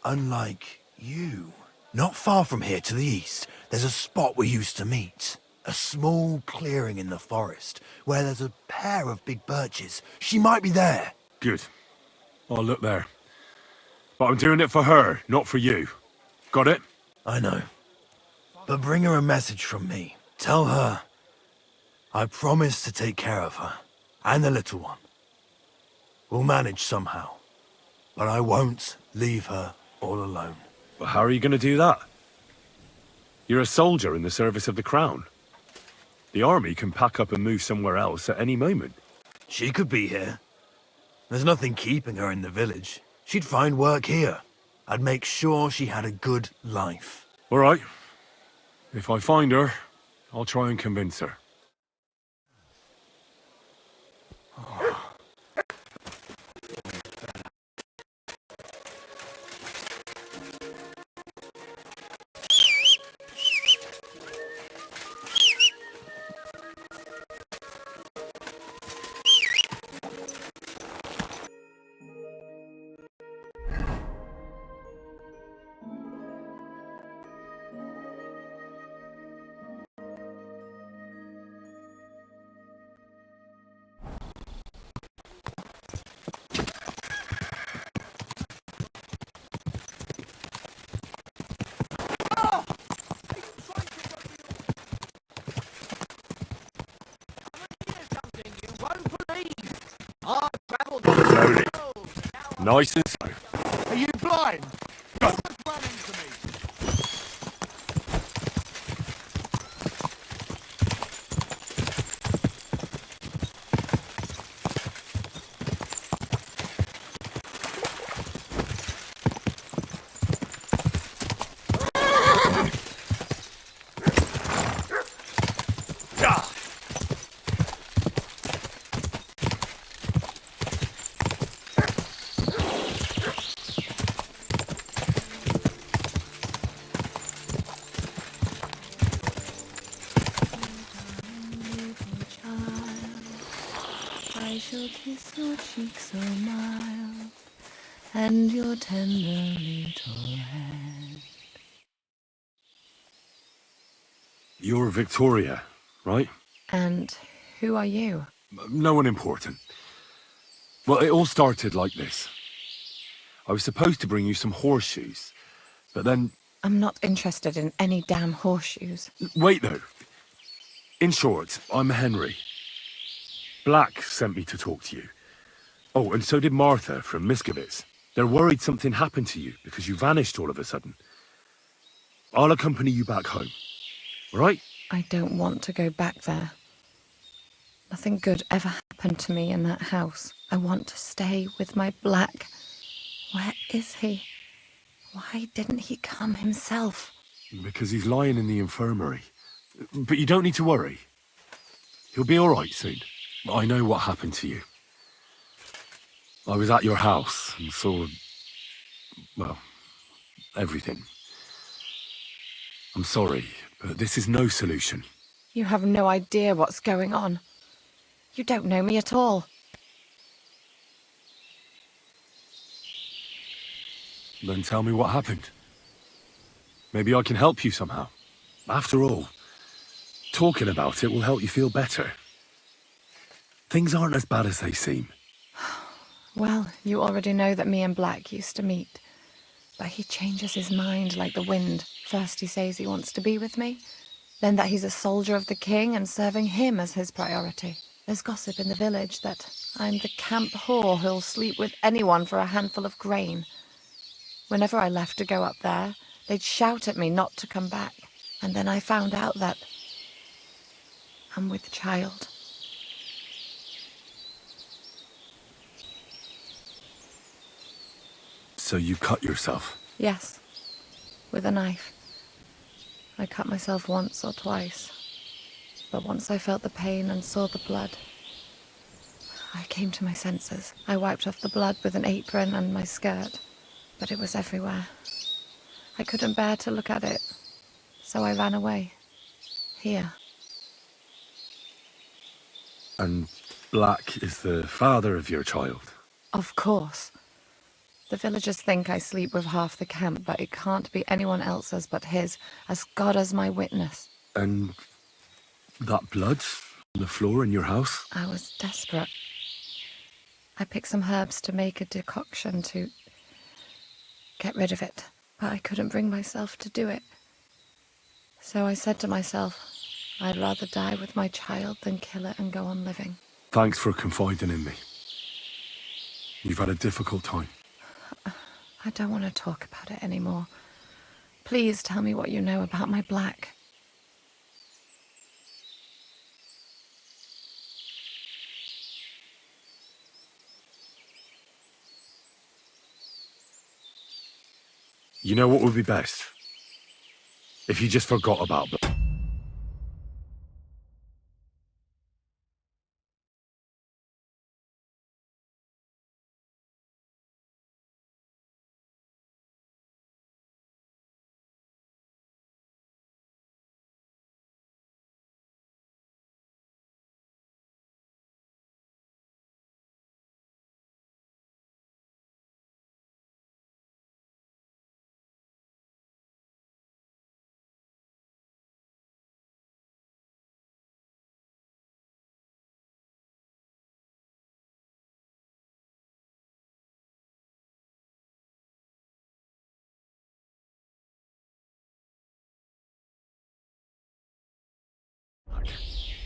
Unlike you. Not far from here to the east, there's a spot we used to meet. A small clearing in the forest, where there's a pair of big birches. She might be there. Good. I'll look there. But I'm doing it for her, not for you. Got it? I know. But bring her a message from me. Tell her I promise to take care of her. And the little one. We'll manage somehow. But I won't leave her all alone. Well, how are you going to do that? You're a soldier in the service of the Crown. The army can pack up and move somewhere else at any moment. She could be here. There's nothing keeping her in the village. She'd find work here. I'd make sure she had a good life. All right. If I find her, I'll try and convince her. Nice and slow. Are you blind? Go. Run into me. I shall kiss your cheek so mild, and your tender little head. You're Victoria, right? And who are you? No one important. Well, it all started like this. I was supposed to bring you some horseshoes, but then... I'm not interested in any damn horseshoes. Wait, though. In short, I'm Henry. Black sent me to talk to you. Oh, and so did Martha from Miskovitz. They're worried something happened to you because you vanished all of a sudden. I'll accompany you back home, all right? I don't want to go back there. Nothing good ever happened to me in that house. I want to stay with my Black. Where is he? Why didn't he come himself? Because he's lying in the infirmary. But you don't need to worry. He'll be all right soon. I know what happened to you. I was at your house and saw... well, everything. I'm sorry, but this is no solution. You have no idea what's going on. You don't know me at all. Then tell me what happened. Maybe I can help you somehow. After all, talking about it will help you feel better. Things aren't as bad as they seem. Well, you already know that me and Black used to meet. But he changes his mind like the wind. First he says he wants to be with me, then that he's a soldier of the king and serving him as his priority. There's gossip in the village that I'm the camp whore who'll sleep with anyone for a handful of grain. Whenever I left to go up there, they'd shout at me not to come back. And then I found out that I'm with child. So you cut yourself? Yes, with a knife. I cut myself once or twice. But once I felt the pain and saw the blood, I came to my senses. I wiped off the blood with an apron and my skirt, but it was everywhere. I couldn't bear to look at it, so I ran away. Here. And Black is the father of your child? Of course. The villagers think I sleep with half the camp, but it can't be anyone else's but his, as God as my witness. And that blood on the floor in your house? I was desperate. I picked some herbs to make a decoction to get rid of it, but I couldn't bring myself to do it. So I said to myself, I'd rather die with my child than kill it and go on living. Thanks for confiding in me. You've had a difficult time. I don't want to talk about it anymore. Please tell me what you know about my Black. You know what would be best? If you just forgot about Black.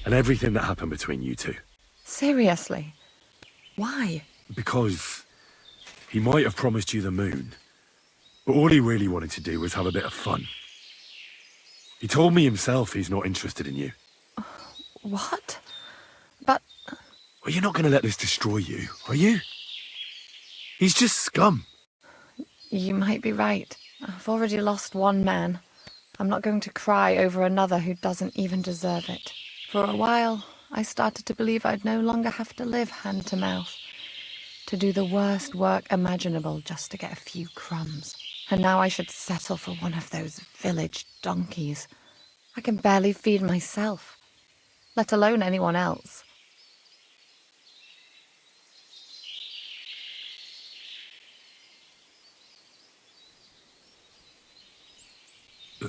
And everything that happened between you two. Seriously? Why? Because He might have promised you the moon, but all he really wanted to do was have a bit of fun. He told me himself he's not interested in you. What? But... Well, you're not going to let this destroy you, are you? He's just scum. You might be right. I've already lost one man. I'm not going to cry over another who doesn't even deserve it. For a while, I started to believe I'd no longer have to live hand to mouth, to do the worst work imaginable just to get a few crumbs. And now I should settle for one of those village donkeys. I can barely feed myself, let alone anyone else.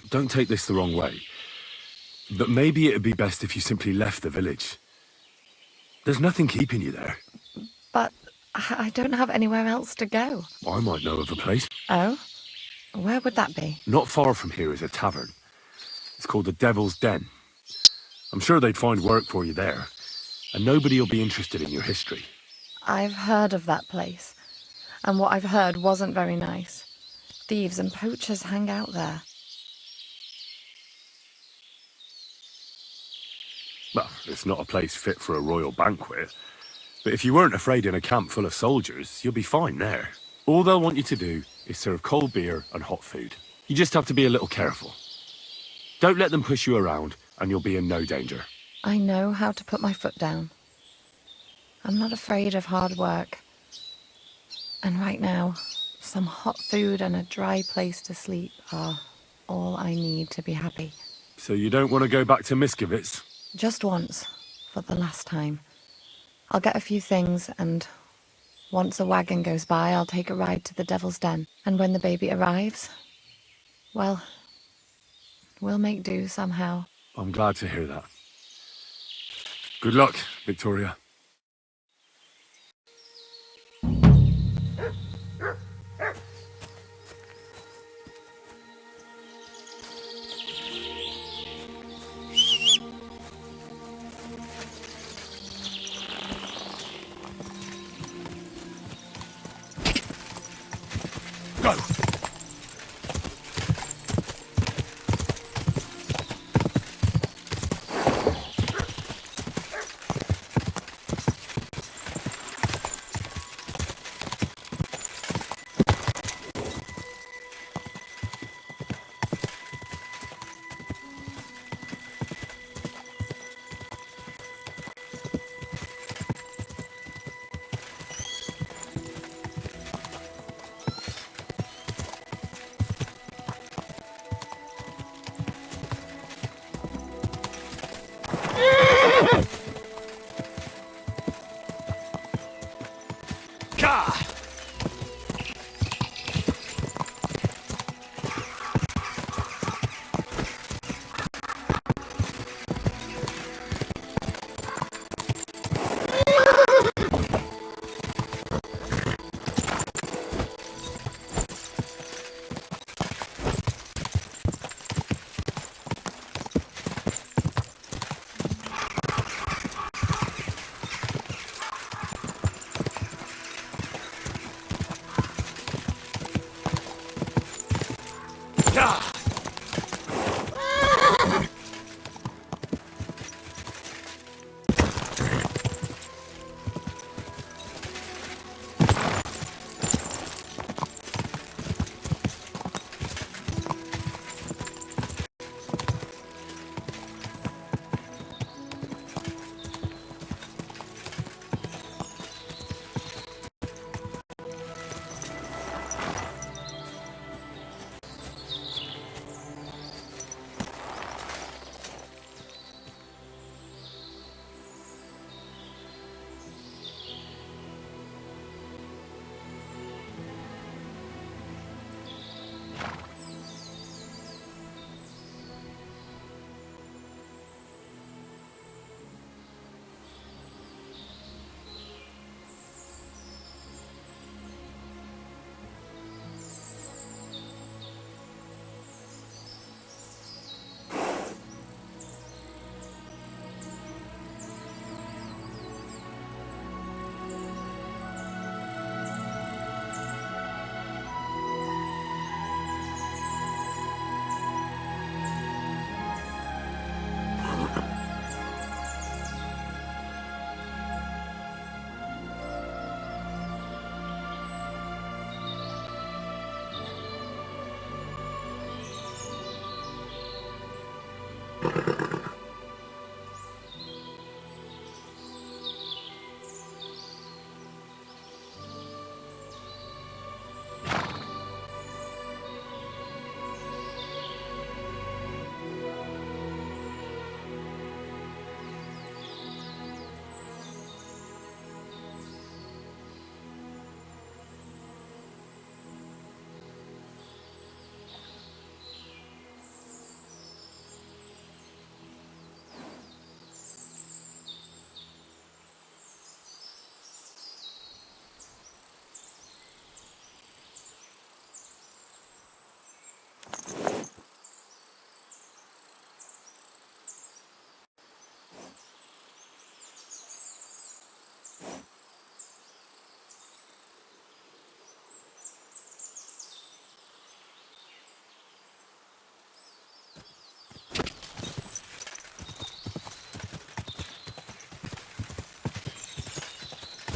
Don't take this the wrong way, but maybe it'd be best if you simply left the village. There's nothing keeping you there. But I don't have anywhere else to go. I might know of a place. Oh? Where would that be? Not far from here is a tavern. It's called the Devil's Den. I'm sure they'd find work for you there, and nobody will be interested in your history. I've heard of that place, and what I've heard wasn't very nice. Thieves and poachers hang out there. Well, it's not a place fit for a royal banquet, but if you weren't afraid in a camp full of soldiers, you'll be fine there. All they'll want you to do is serve cold beer and hot food. You just have to be a little careful. Don't let them push you around, and you'll be in no danger. I know how to put my foot down. I'm not afraid of hard work. And right now, some hot food and a dry place to sleep are all I need to be happy. So you don't want to go back to Miskovitz? Just once, for the last time. I'll get a few things, and once a wagon goes by, I'll take a ride to the Devil's Den. And when the baby arrives, well, we'll make do somehow. I'm glad to hear that. Good luck, Victoria. Go!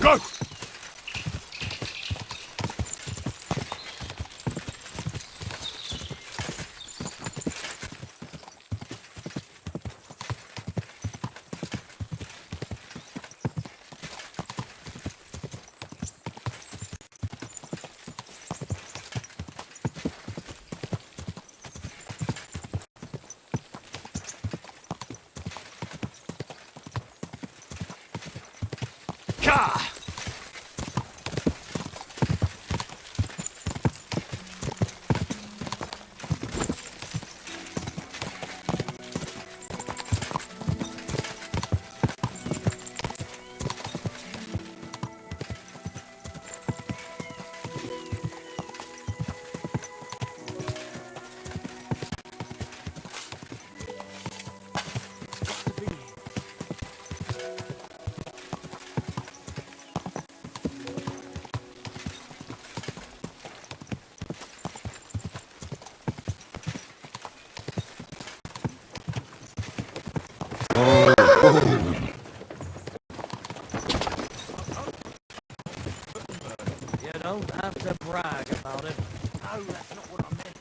Go! You don't have to brag about it. No, that's not what I meant.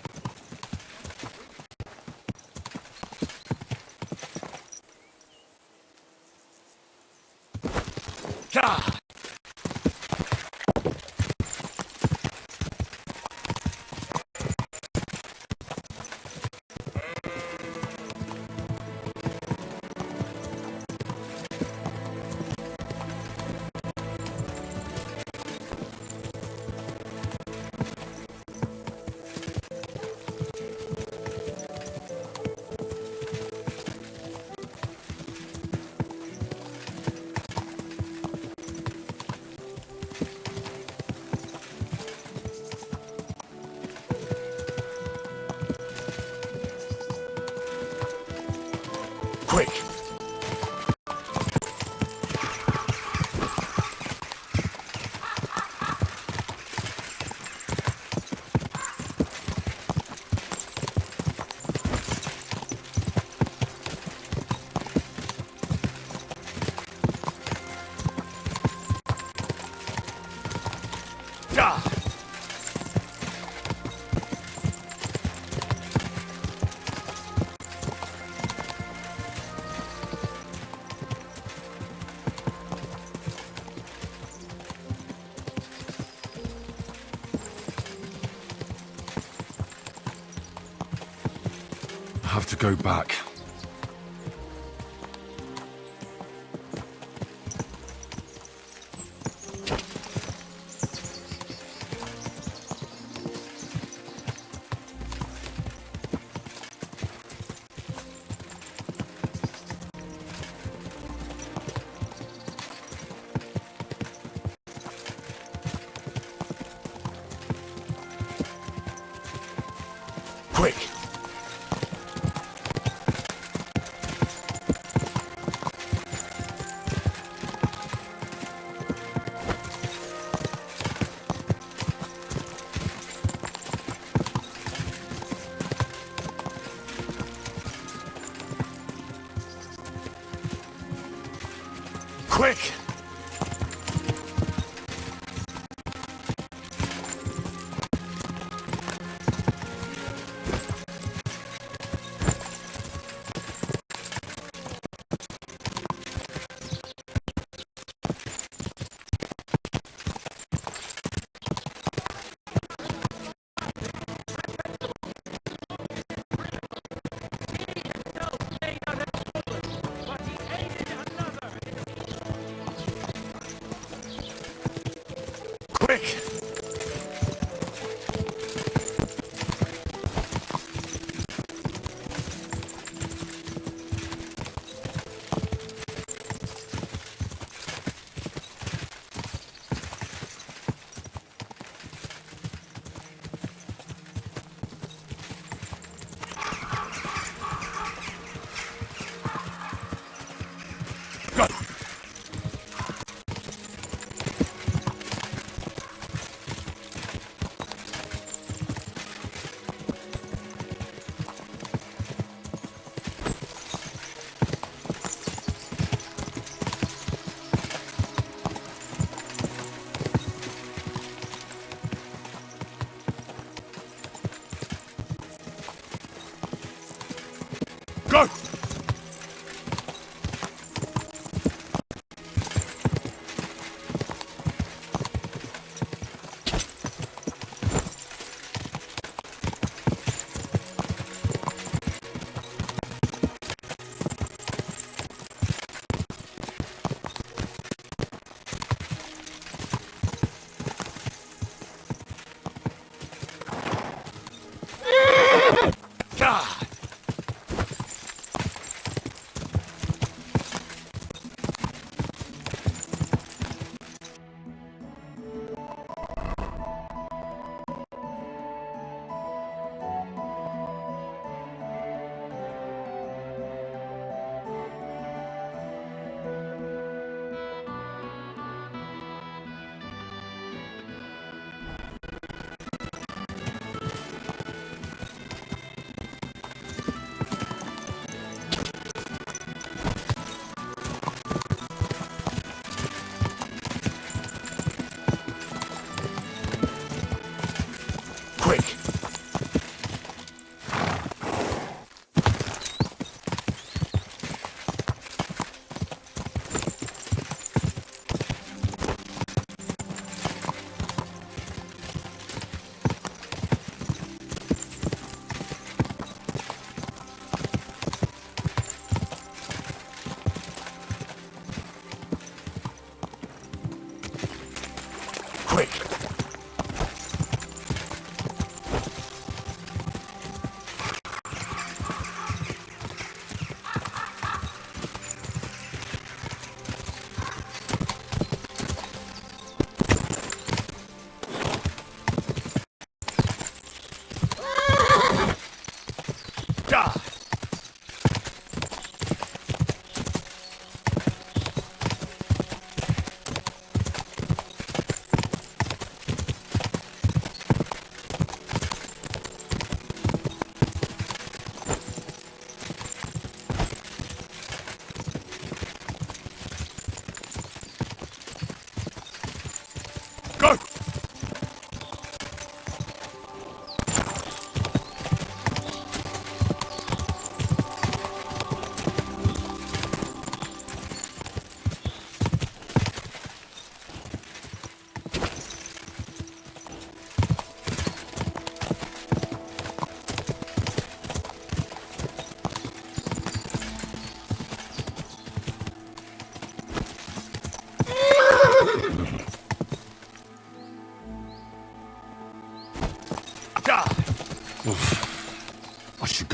Quick! I have to go back. Quick! Quick!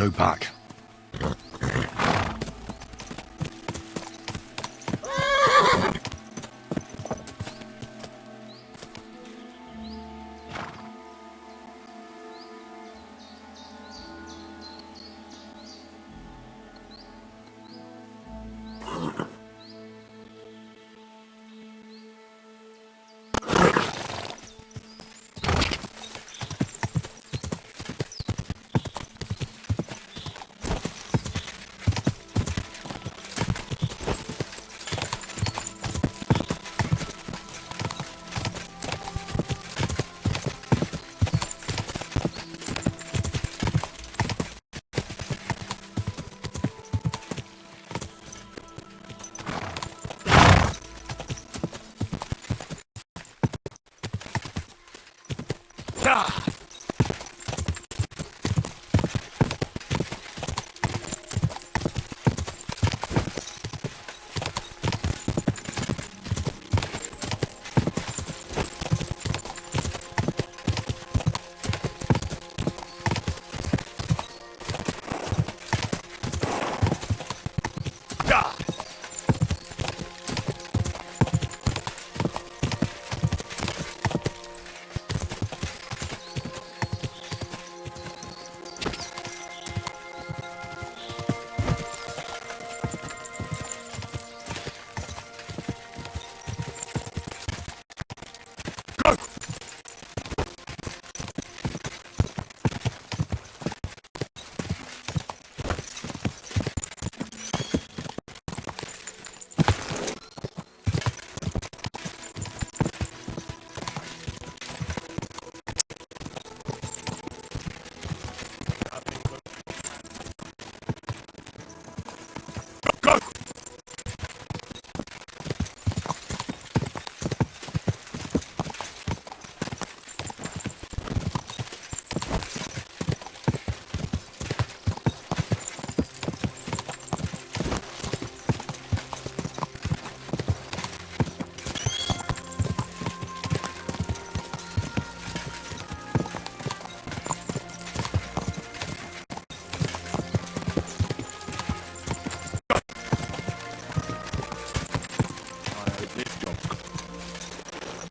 go back.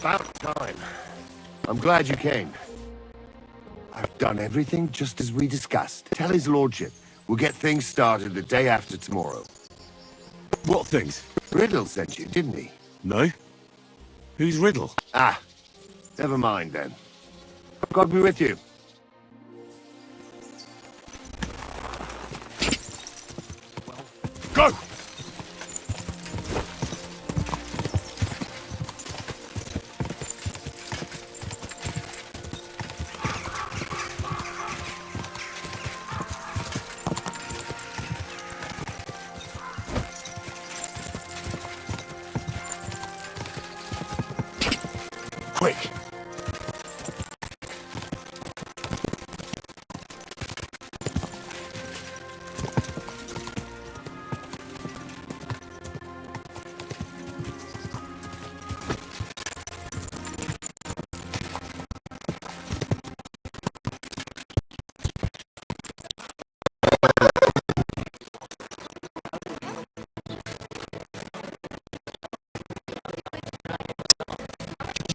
About time. I'm glad you came. I've done everything just as we discussed. Tell his lordship we'll get things started the day after tomorrow. What things? Riddle sent you, didn't he? No. Who's Riddle? Ah, never mind then. God be with you. Go! Quick!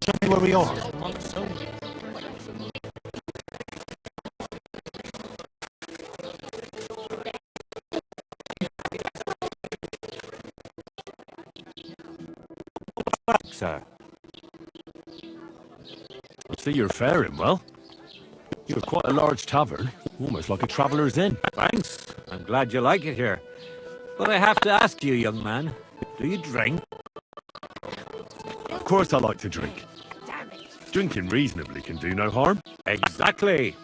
Show me where we are. Sir. I see you're faring well. You're quite a large tavern, almost like a traveller's inn. Thanks. I'm glad you like it here. But I have to ask you, young man, do you drink? Of course I like to drink. Drinking reasonably can do no harm. Exactly.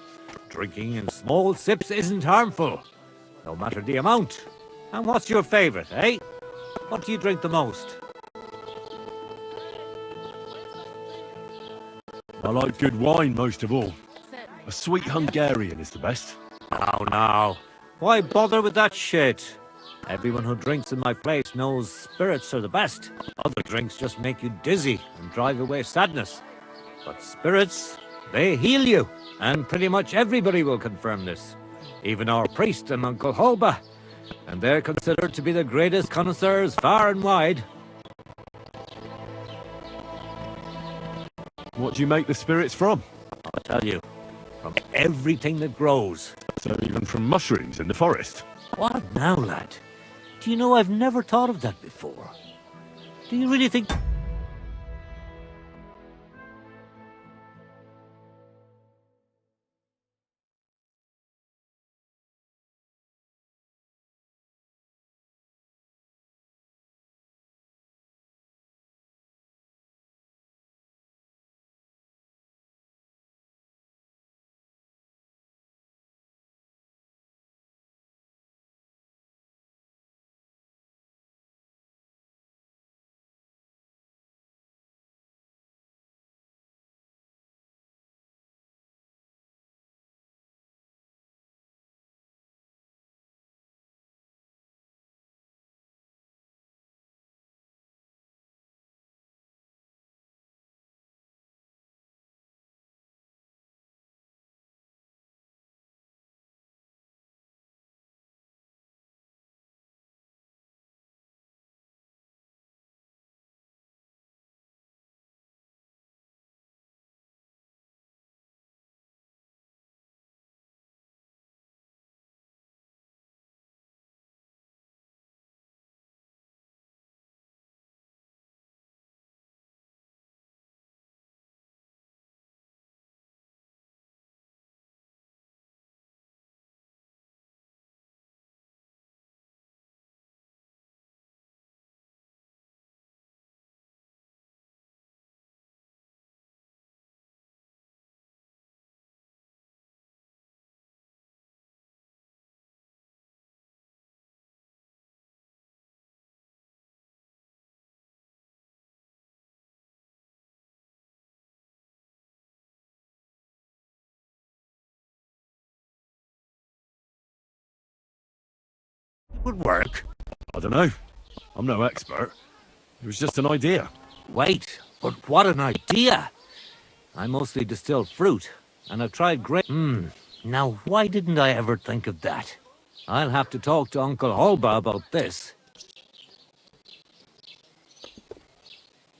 Drinking in small sips isn't harmful, no matter the amount. And what's your favourite, eh? What do you drink the most? I like good wine most of all. A sweet Hungarian is the best. Now. Why bother with that shit? Everyone who drinks in my place knows spirits are the best. Other drinks just make you dizzy and drive away sadness. But spirits, they heal you. And pretty much everybody will confirm this. even our priest and Uncle Holba, and they're considered to be the greatest connoisseurs far and wide. What do you make the spirits from? I'll tell you, from everything that grows. So even from mushrooms in the forest? What now, lad? Do you know I've never thought of that before? Do you really think... It would work? I don't know. I'm no expert. It was just an idea. Wait, but what an idea! I mostly distill fruit, and I've tried grape... Now why didn't I ever think of that? I'll have to talk to Uncle Holba about this.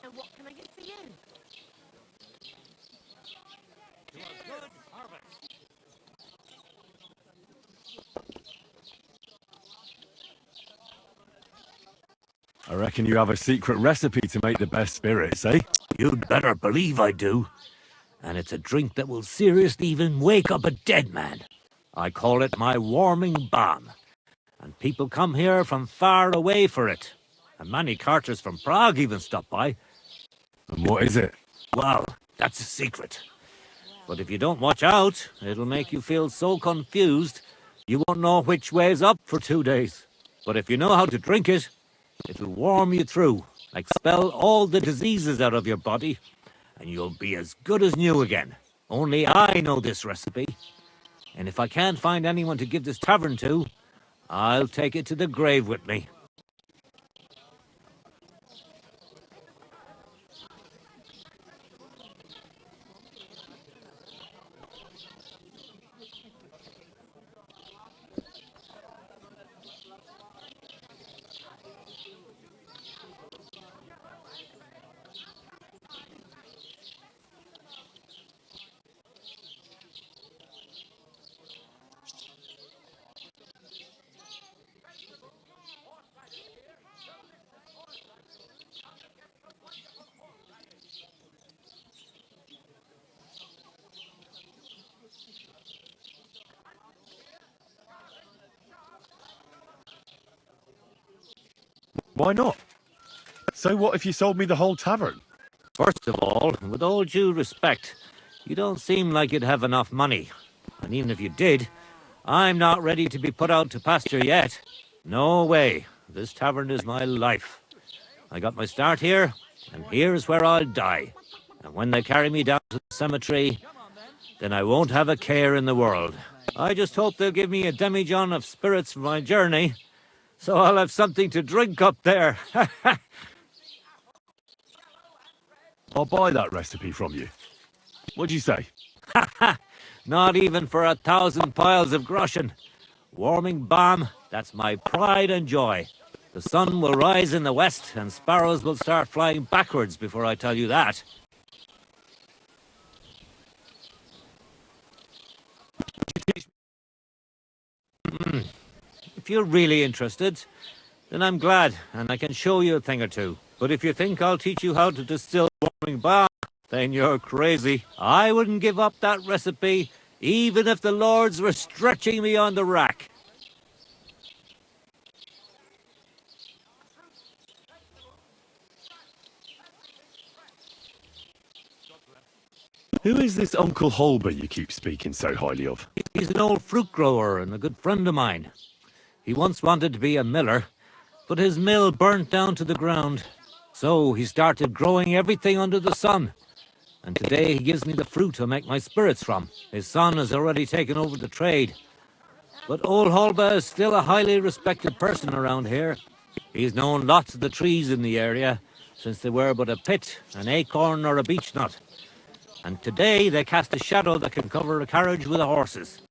And what can I get for you? I reckon you have a secret recipe to make the best spirits, eh? You'd better believe I do. And it's a drink that will seriously even wake up a dead man. I call it my warming balm. And people come here from far away for it. And many carters from Prague even stop by. And what is it? Well, that's a secret. But if you don't watch out, it'll make you feel so confused, you won't know which way's up for 2 days. But if you know how to drink it, it'll warm you through, expel all the diseases out of your body, and you'll be as good as new again. Only I know this recipe. And if I can't find anyone to give this tavern to, I'll take it to the grave with me. Why not? So what if you sold me the whole tavern? First of all, with all due respect, you don't seem like you'd have enough money. And even if you did, I'm not ready to be put out to pasture yet. No way. This tavern is my life. I got my start here, and here's where I'll die. And when they carry me down to the cemetery, then I won't have a care in the world. I just hope they'll give me a demijohn of spirits for my journey, so I'll have something to drink up there. I'll buy that recipe from you. What'd you say? Not even for 1,000 piles of groschen. Warming balm, that's my pride and joy. The sun will rise in the west, and sparrows will start flying backwards before I tell you that. If you're really interested, then I'm glad, and I can show you a thing or two. But if you think I'll teach you how to distill warming balm, then you're crazy. I wouldn't give up that recipe, even if the lords were stretching me on the rack. Who is this Uncle Holber you keep speaking so highly of? He's an old fruit grower and a good friend of mine. He once wanted to be a miller, but his mill burnt down to the ground. So he started growing everything under the sun. And today he gives me the fruit I make my spirits from. His son has already taken over the trade. But old Holba is still a highly respected person around here. He's known lots of the trees in the area since they were but a pit, an acorn or a beech nut. And today they cast a shadow that can cover a carriage with the horses.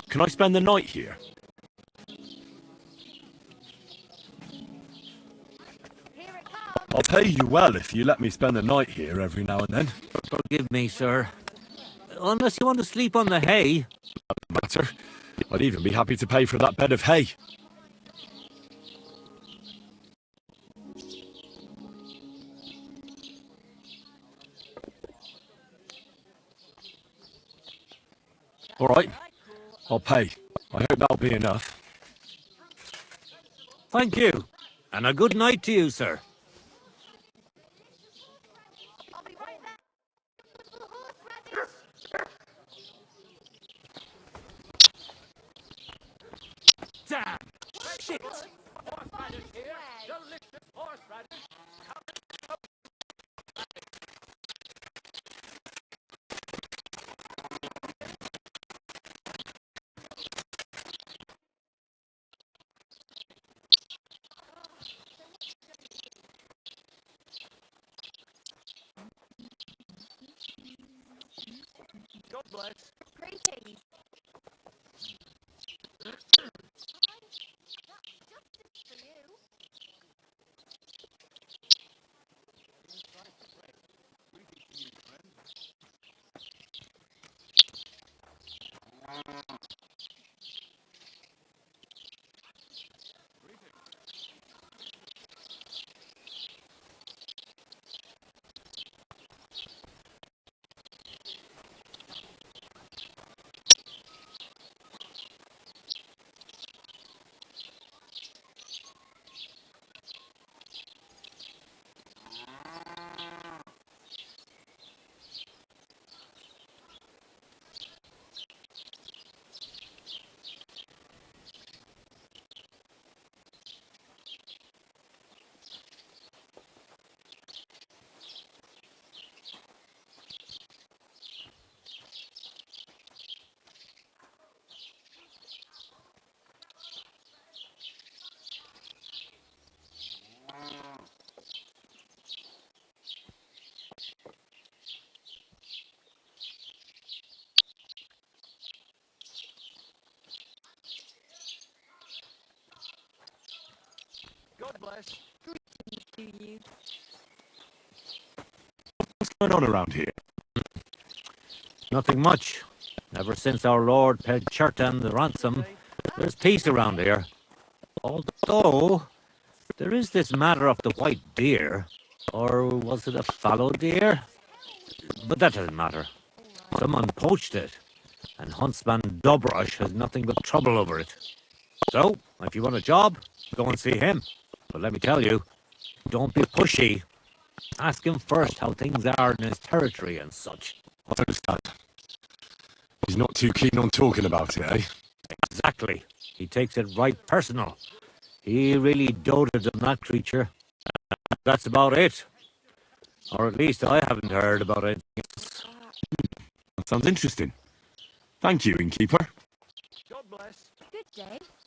Can I spend the night here? I'll pay you well if you let me spend the night here every now and then. Forgive me, sir. Unless you want to sleep on the hay. No matter. I'd even be happy to pay for that bed of hay. All right, I'll pay. I hope that'll be enough. Thank you. And a good night to you, sir. Damn! Shit! Horseradish here! Delicious horseradish! God bless. Greetings. God bless. Greetings to you. What's going on around here? Nothing much. Ever since our Lord paid Chertan the ransom, there's peace around here. Although, there is this matter of the white deer. Or was it a fallow deer? But that doesn't matter. Someone poached it, and Huntsman Dobrush has nothing but trouble over it. So, if you want a job, go and see him. But let me tell you, don't be pushy. Ask him first how things are in his territory and such. I understand. He's not too keen on talking about it, eh? Exactly. He takes it right personal. He really doted on that creature. That's about it. Or at least I haven't heard about it. That sounds interesting. Thank you, innkeeper. God bless. Jay.